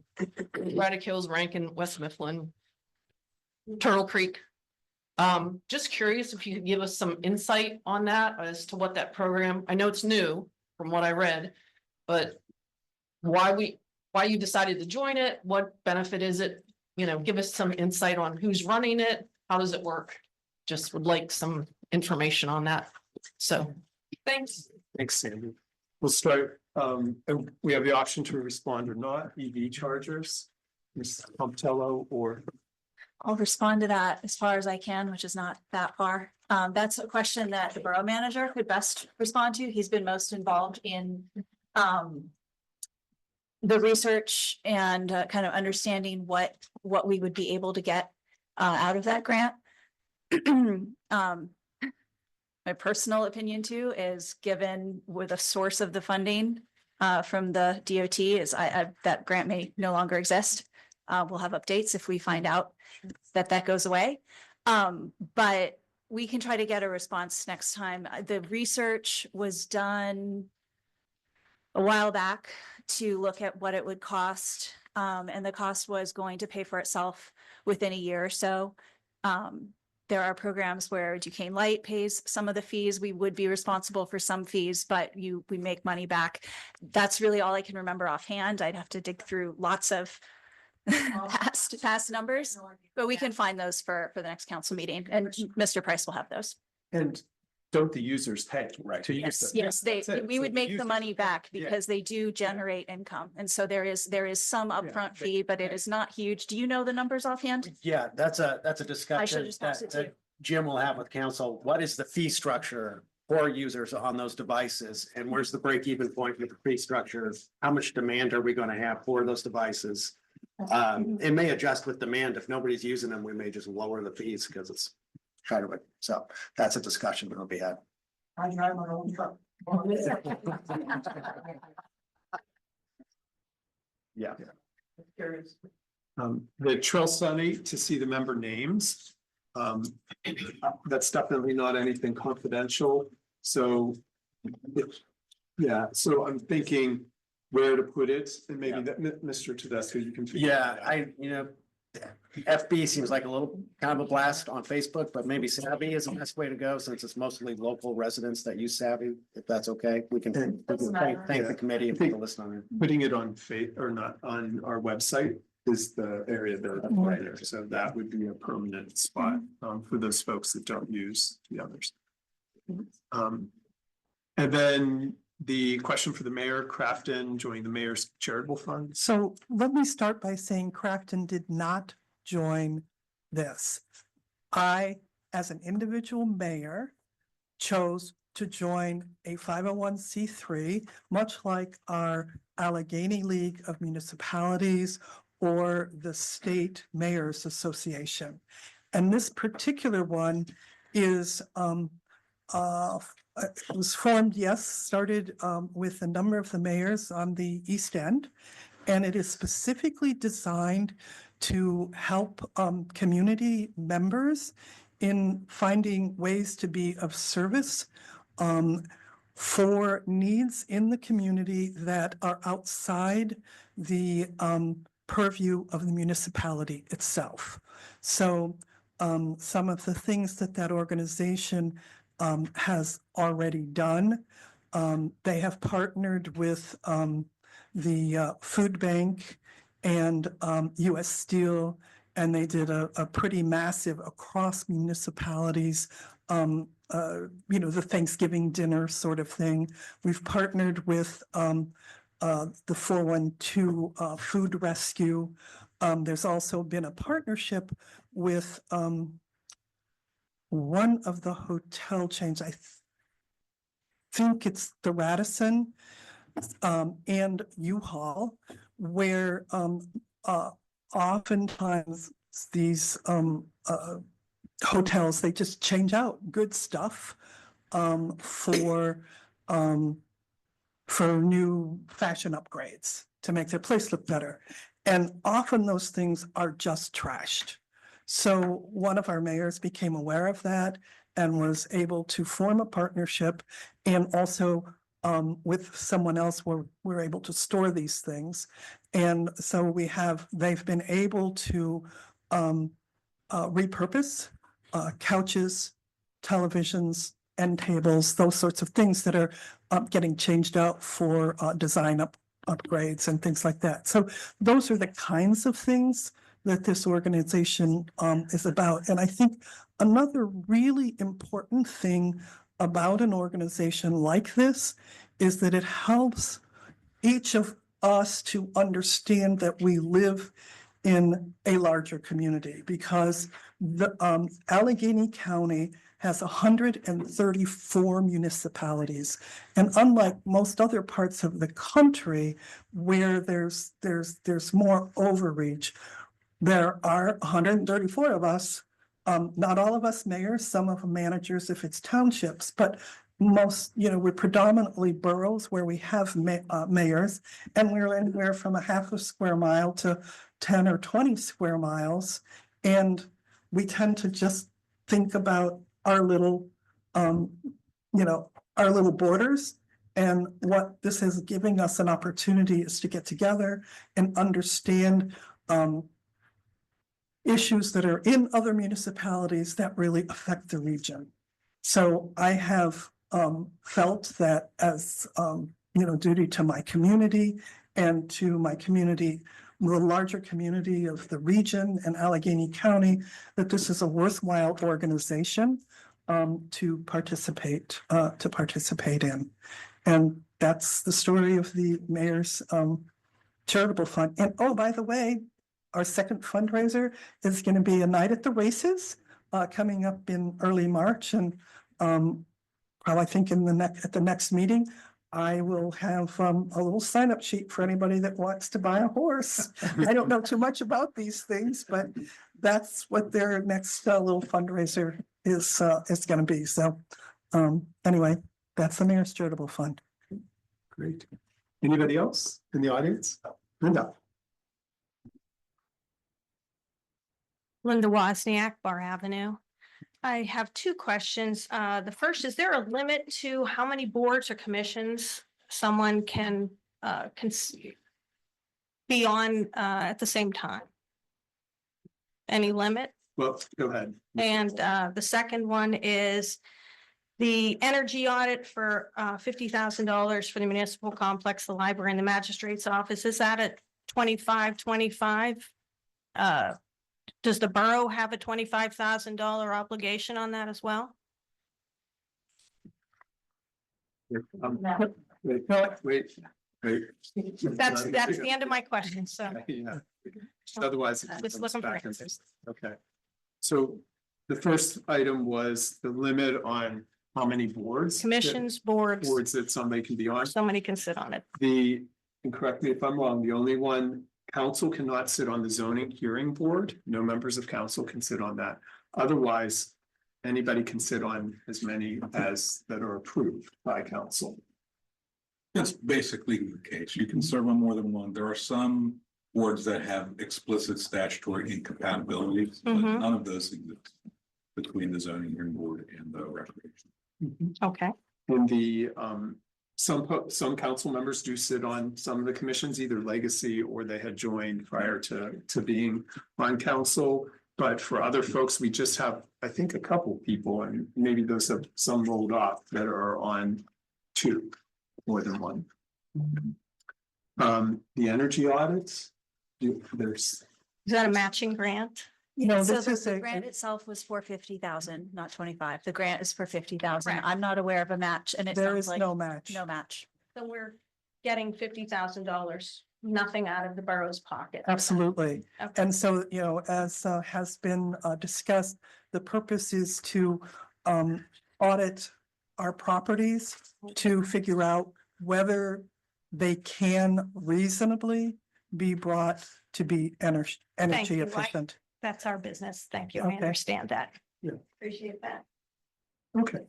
V: Braddock Hills, Rankin, West Mifflin, Turtle Creek. Just curious if you could give us some insight on that as to what that program, I know it's new from what I read, but why you decided to join it, what benefit is it? You know, give us some insight on who's running it, how does it work? Just would like some information on that. So, thanks.
A: Thanks, Sandy. We'll start, and we have the option to respond or not, EV chargers, Ms. Pomptello, or
C: I'll respond to that as far as I can, which is not that far. That's a question that the borough manager could best respond to. He's been most involved in the research and kind of understanding what we would be able to get out of that grant. My personal opinion too is, given with the source of the funding from the DOT is that grant may no longer exist. We'll have updates if we find out that goes away. But we can try to get a response next time. The research was done a while back to look at what it would cost. And the cost was going to pay for itself within a year or so. There are programs where Duquesne Light pays some of the fees. We would be responsible for some fees, but we make money back. That's really all I can remember offhand. I'd have to dig through lots of past numbers, but we can find those for the next council meeting, and Mr. Price will have those.
A: and don't the users pay, right? To use them?
C: Yes,
A: That's it.
C: we
A: So
C: would make the
A: users-
C: money back
A: Yeah.
C: because they do generate income. And so there is some upfront fee, but it is not huge. Do you know the numbers offhand?
N: Yeah, that's a discussion
C: just pass it to
N: that Jim will have with council. What is the fee structure for users on those devices? And where's the break even point with the fee structure? How much demand are we going to have for those devices? It may adjust with demand. If nobody's using them, we may just lower the fees because it's kind of so that's a discussion that'll be had.
T: I drive my own truck.
N: Yeah.
T: Curious.
A: The trail study to see the member names. That's definitely not anything confidential, so. Yeah, so I'm thinking where to put it, and maybe that, Mr. Tedesco, you can. figure
N: Yeah,
A: that out.
N: FB seems like a little kind of a blast on Facebook, but maybe Savvy is the best way to go since it's mostly local residents that use Savvy. If that's okay, we can thank the committee and people listening on it.
A: Putting it on or not on our website is the area that right there, so that would be a permanent spot for those folks that don't use the others. And then the question for the mayor, Crafton joining the mayor's charitable fund.
F: So let me start by saying Crafton did not join this. I, as an individual mayor, chose to join a 501c3, much like our Allegheny League of Municipalities or the State Mayors Association. And this particular one is it was formed, started with a number of the mayors on the East End. And it is specifically designed to help community members in finding ways to be of service for needs in the community that are outside the purview of the municipality itself. So some of the things that organization has already done. They have partnered with the food bank and US Steel, and they did a pretty massive across municipalities, the Thanksgiving dinner sort of thing. We've partnered with the 412 food rescue. There's also been a partnership with one of the hotel chains. I think it's the Radisson and U-Haul, where oftentimes these hotels, they just change out good stuff for new fashion upgrades to make their place look better. And often those things are just trashed. So one of our mayors became aware of that and was able to form a partnership, and also with someone else where we're able to store these things. And so they've been able to repurpose couches, televisions, end tables, those sorts of things that are getting changed out for design upgrades and things like that. So those are the kinds of things that this organization is about. And I think another really important thing about an organization like this is that it helps each of us to understand that we live in a larger community, because the Allegheny County has 134 municipalities. And unlike most other parts of the country where there's more overreach, there are 134 of us. Not all of us mayors, some of them managers if it's townships, but most, we're predominantly boroughs where we have mayors, and we're anywhere from a half a square mile to 10 or 20 square miles. And we tend to just think about our little, our little borders. And what this is giving us an opportunity is to get together and understand issues that are in other municipalities that really affect the region. So I have felt that as, duty to my community and to my community, the larger community of the region and Allegheny County, that this is a worthwhile organization to participate in. And that's the story of the mayor's charitable fund. And oh, by the way, our second fundraiser is going to be a night at the races coming up in early March. And probably I think at the next meeting, I will have a little sign-up sheet for anybody that wants to buy a horse. I don't know too much about these things, but that's what their next little fundraiser is going to be. So anyway, that's the Mayor's Charitable Fund.
A: Great. Anybody else in the audience? Linda.
I: Linda Wozniak, Bar Avenue. I have two questions. The first, is there a limit to how many boards or commissions someone can be on at the same time? Any limit?
A: Well, go ahead.
I: And the second one is the energy audit for $50,000 for the municipal complex, the library, and the magistrate's office. Is that at 25? Does the borough have a $25,000 obligation on that as well?
A: Wait.
I: That's the end of my question, so.
A: Yeah. Otherwise. it
I: Just
A: comes
I: looking for
A: back and-
I: answers.
A: Okay. So the first item was the limit on how many boards.
I: Commissions, boards,
A: Boards that somebody can be on.
I: somebody can sit on it.
A: And correct me if I'm wrong, the only one, council cannot sit on the zoning hearing board. No members of council can sit on that. Otherwise, anybody can sit on as many as that are approved by council.
Q: That's basically the case. You can serve on more than one. There are some boards that have explicit statutory incompatibilities, but
I: Mhm.
Q: none of those exist between the zoning hearing board and the recreation.
I: Okay.
A: And the some council members do sit on some of the commissions, either legacy or they had joined prior to being on council. But for other folks, we just have, I think, a couple people, and maybe those have some rolled off that are on two, more than one. The energy audits, there's.
I: Is that a matching grant?
F: No,
C: So
F: this is
C: the
F: a-
C: grant itself was for 50,000, not 25. The grant is for 50,000.
I: Correct.
C: I'm not aware of a match, and it
F: There
C: sounds
F: is
C: like
F: no match.
C: no match.
I: So we're getting $50,000, nothing out of the borough's pocket.
F: Absolutely.
I: Okay.
F: And so, as has been discussed, the purpose is to audit our properties to figure out whether they can reasonably be brought to be energy
I: you.
F: efficient.
I: That's our business. Thank you. I
F: Okay.
I: understand that.
A: Yeah.
I: Appreciate that.
A: Okay.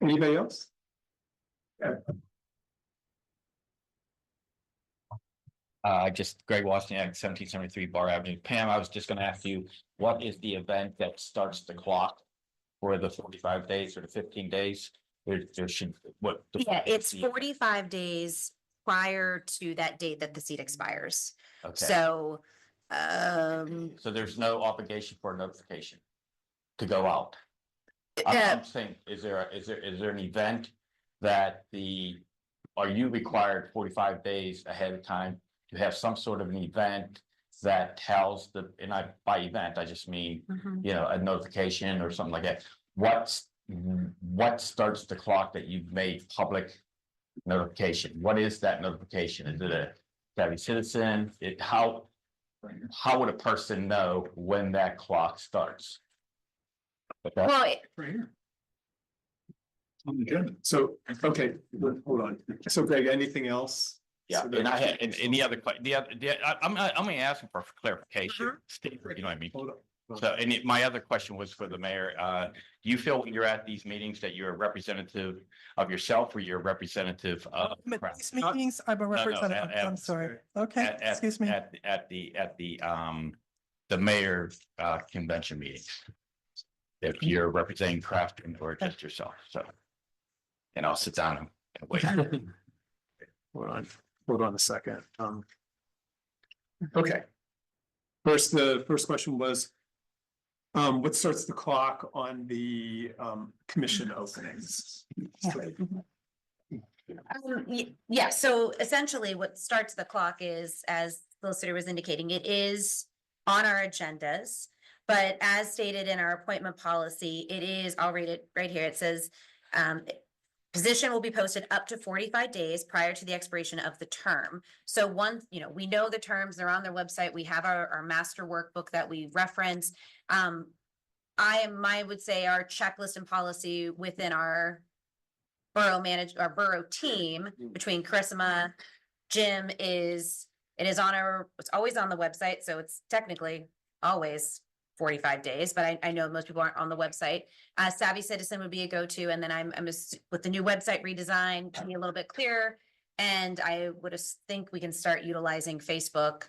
A: Anybody else?
L: Just Greg Wozniak, 1773 Bar Avenue. Pam, I was just gonna ask you, what is the event that starts the clock for the 45 days or the 15 days? There should, what?
P: Yeah, it's 45 days prior to that date that the seat expires.
L: Okay,
P: So,
L: so there's no obligation for a notification to go out. I'm saying, is there an event that are you required 45 days ahead of time to have some sort of an event that tells by event, I just mean, a notification or something like that? What starts the clock that you've made public notification? What is that notification? Is it a savvy citizen? How would a person know when that clock starts? Okay.
P: well,
A: Right here. On the agenda. So, okay, hold on. So Greg, anything else?
L: Yeah, and I had, and the other, I'm only asking for clarification, Steve, you know what I mean?
A: Hold on.
L: So, my other question was for the mayor, do you feel when you're at these meetings that you're a representative of yourself or you're a representative of?
F: These meetings, I'm a representative. I'm sorry. Okay, excuse me.
L: At the mayor, convention meetings. If you're representing Crafton or just yourself, so. And I'll sit down and wait.
A: Hold on a second. Okay. The first question was, what starts the clock on the commission openings?
P: Yeah, so essentially what starts the clock is, as the solicitor was indicating, it is on our agendas. But as stated in our appointment policy, it is, I'll read it right here. It says, position will be posted up to 45 days prior to the expiration of the term. So we know the terms, they're on their website. We have our master workbook that we reference. I would say our checklist and policy within our borough team between Charisma, Jim it's always on the website. So it's technically always 45 days, but I know most people aren't on the website. Savvy Citizen would be a go-to. And then I'm with the new website redesign, to be a little bit clearer. And I would think we can start utilizing Facebook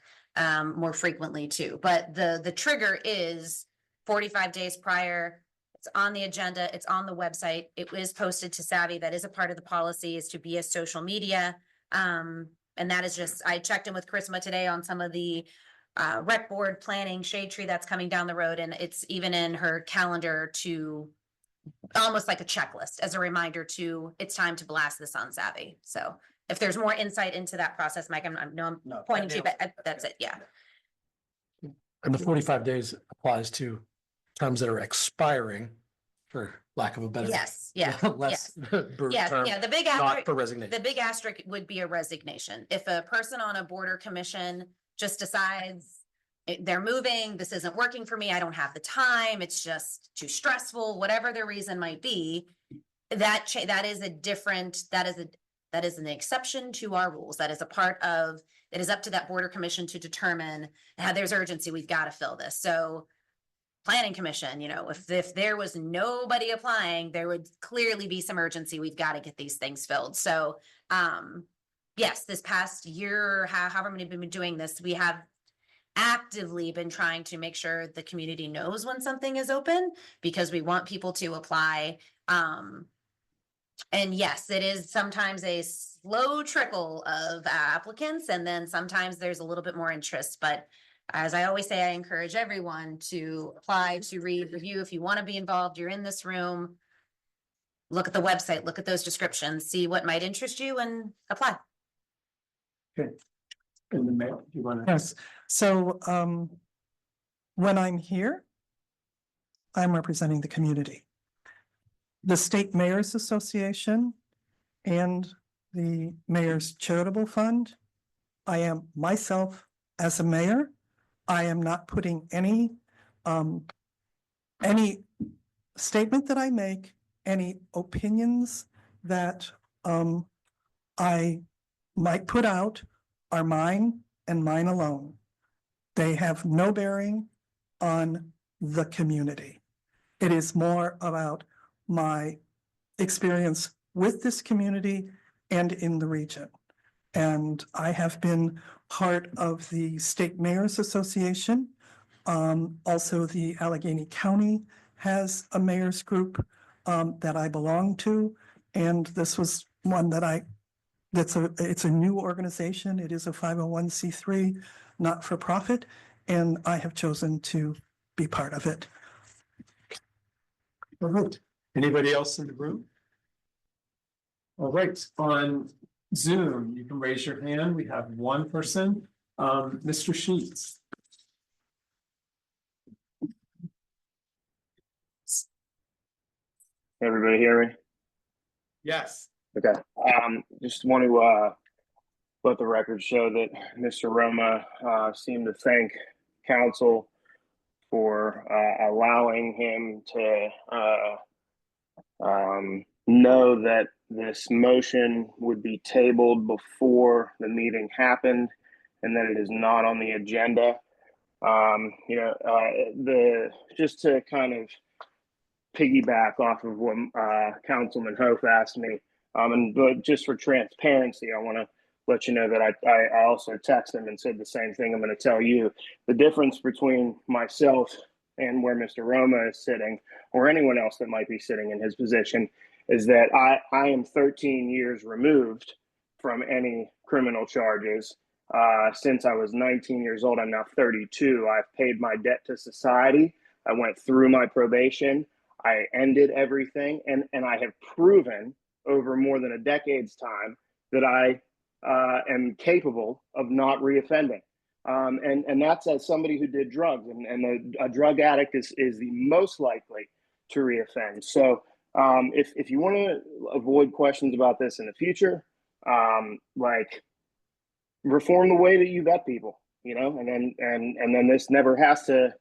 P: more frequently too. But the trigger is 45 days prior. It's on the agenda. It's on the website. It is posted to Savvy. That is a part of the policy, is to be a social media. And that is just, I checked in with Charisma today on some of the rec board planning, shade tree that's coming down the road. And it's even in her calendar to almost like a checklist as a reminder to, it's time to blast this on Savvy. So if there's more insight into that process, Mike, I'm pointing to you, but that's it. Yeah.
B: And the 45 days applies to terms that are expiring, for lack of a better.
P: Yes,
B: Less.
P: Yes,
B: term,
P: yeah, the big
B: not
P: asterisk,
B: for resignation.
P: the big asterisk would be a resignation. If a person on a border commission just decides they're moving, this isn't working for me, I don't have the time, it's just too stressful, whatever the reason might be, that is an exception to our rules. That is a part of, it is up to that border commission to determine how there's urgency, we've got to fill this. So planning commission, if there was nobody applying, there would clearly be some urgency. We've got to get these things filled. So, yes, this past year, however many have been doing this, we have actively been trying to make sure the community knows when something is open, because we want people to apply. And yes, it is sometimes a slow trickle of applicants, and then sometimes there's a little bit more interest. But as I always say, I encourage everyone to apply, to read, review. If you want to be involved, you're in this room, look at the website, look at those descriptions, see what might interest you and apply.
A: Okay. In the mail, you want to?
F: Yes, so when I'm here, I'm representing the community. The State Mayors Association and the mayor's charitable fund. I am myself as a mayor. I am not putting any statement that I make, any opinions that I might put out are mine and mine alone. They have no bearing on the community. It is more about my experience with this community and in the region. And I have been part of the State Mayors Association. Also, the Allegheny County has a mayor's group that I belong to. And this was one that it's a new organization. It is a 501c3, not for profit, and I have chosen to be part of it.
A: All right. Anybody else in the room? All right, on Zoom, you can raise your hand. We have one person, Mr. Sheets.
J: Everybody hear me?
A: Yes.
J: Okay, just want to let the record show that Mr. Roma seemed to thank council for allowing him to know that this motion would be tabled before the meeting happened and that it is not on the agenda. Just to kind of piggyback off of what Councilman Hof asked me, but just for transparency, I want to let you know that I also texted him and said the same thing I'm going to tell you. The difference between myself and where Mr. Roma is sitting, or anyone else that might be sitting in his position, is that I am 13 years removed from any criminal charges. Since I was 19 years old, I'm now 32. I've paid my debt to society. I went through my probation. I ended everything, and I have proven over more than a decade's time that I am capable of not reoffending. And that's as somebody who did drugs, and a drug addict is the most likely to reoffend. So if you want to avoid questions about this in the future, like reform the way that you vet people, and then this never has to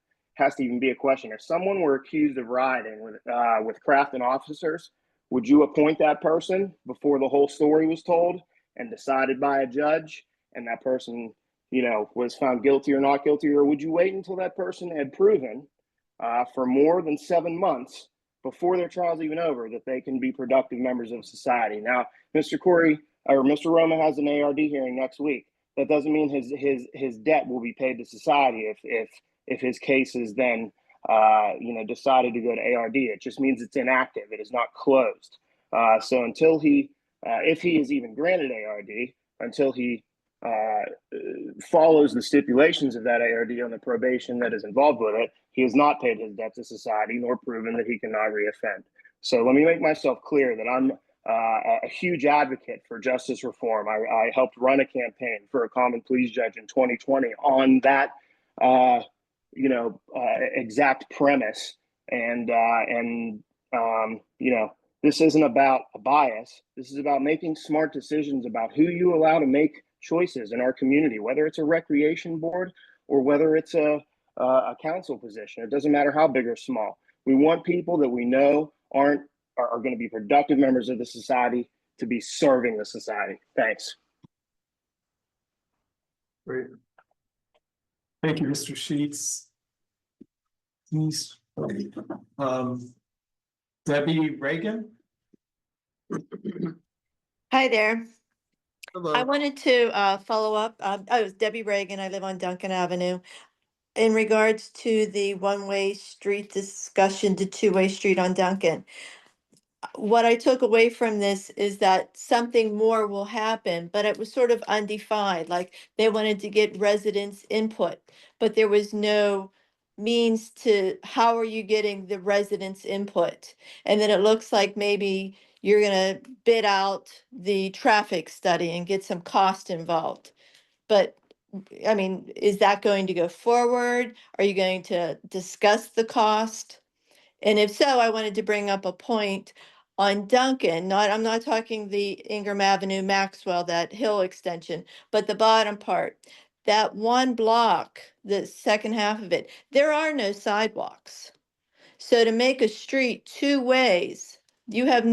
J: even be a question. If someone were accused of rioting with Crafton officers, would you appoint that person before the whole story was told and decided by a judge, and that person, was found guilty or not guilty? Or would you wait until that person had proven for more than 7 months before their trial's even over that they can be productive members of society? Now, Mr. Roma has an ARD hearing next week. That doesn't mean his debt will be paid to society if his case is then decided to go to ARD. It just means it's inactive. It is not closed. So until if he is even granted ARD, until he follows the stipulations of that ARD on the probation that is involved with it, he has not paid his debt to society nor proven that he cannot reoffend. So let me make myself clear that I'm a huge advocate for justice reform. I helped run a campaign for a common pleas judge in 2020 on that exact premise. And this isn't about a bias. This is about making smart decisions about who you allow to make choices in our community, whether it's a recreation board or whether it's a council position. It doesn't matter how big or small. We want people that we know are going to be productive members of the society to be serving the society. Thanks.
A: Great. Thank you, Mr. Sheets. Debbie Reagan.
K: Hi there.
A: Hello.
K: I wanted to follow up. I was Debbie Reagan. I live on Duncan Avenue. In regards to the one-way street discussion to two-way street on Duncan. What I took away from this is that something more will happen, but it was sort of undefined, like they wanted to get residents' input, but there was no means to how are you getting the residents' input? And then it looks like maybe you're gonna bid out the traffic study and get some cost involved. But I mean, is that going to go forward? Are you going to discuss the cost? And if so, I wanted to bring up a point. on Duncan, I'm not talking the Ingram Avenue, Maxwell, that hill extension, but the bottom part. That one block, the second half of it, there are no sidewalks. So to make a street two ways, you have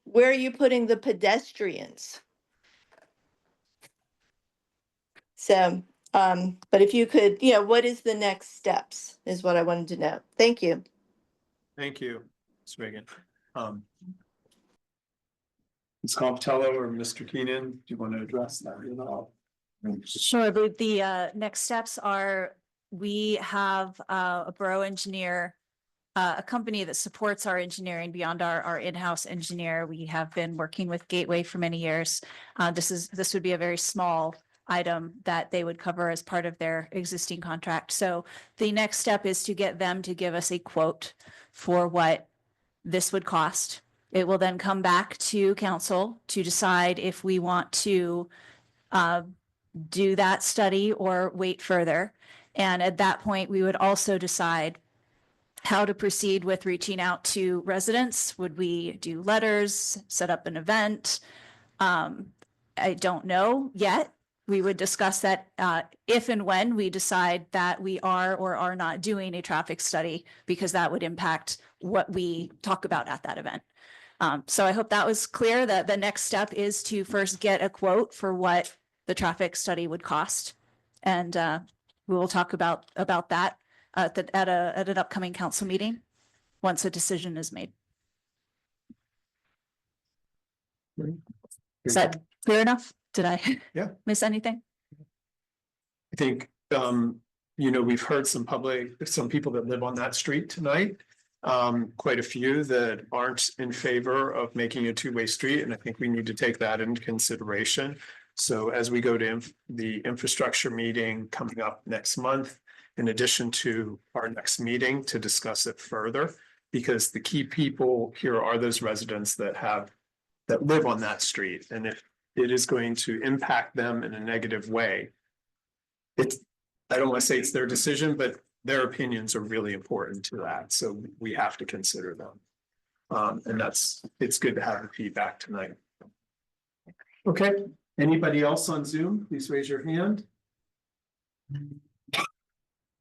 K: where are you putting the pedestrians? So, but if you could, what is the next steps is what I wanted to know. Thank you.
A: Thank you, Ms. Reagan. Ms. Comptello or Mr. Keenan, do you want to address that at all?
C: Sure, the next steps are, we have a borough engineer, a company that supports our engineering beyond our in-house engineer. We have been working with Gateway for many years. This would be a very small item that they would cover as part of their existing contract. So the next step is to get them to give us a quote for what this would cost. It will then come back to council to decide if we want to do that study or wait further. And at that point, we would also decide how to proceed with reaching out to residents. Would we do letters, set up an event? I don't know yet. We would discuss that if and when we decide that we are or are not doing a traffic study, because that would impact what we talk about at that event. So I hope that was clear, that the next step is to first get a quote for what the traffic study would cost. And we will talk about that at an upcoming council meeting once a decision is made. Is that clear enough? Did I miss anything?
A: I think, we've heard some people that live on that street tonight. Quite a few that aren't in favor of making a two-way street, and I think we need to take that into consideration. So as we go to the infrastructure meeting coming up next month, in addition to our next meeting to discuss it further, because the key people here are those residents that live on that street. And if it is going to impact them in a negative way, I don't want to say it's their decision, but their opinions are really important to that. So we have to consider them. And it's good to have the feedback tonight. Okay, anybody else on Zoom, please raise your hand.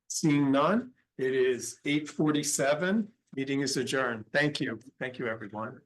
A: Seeing none, it is 8:47. Meeting is adjourned. Thank you. Thank you, everyone.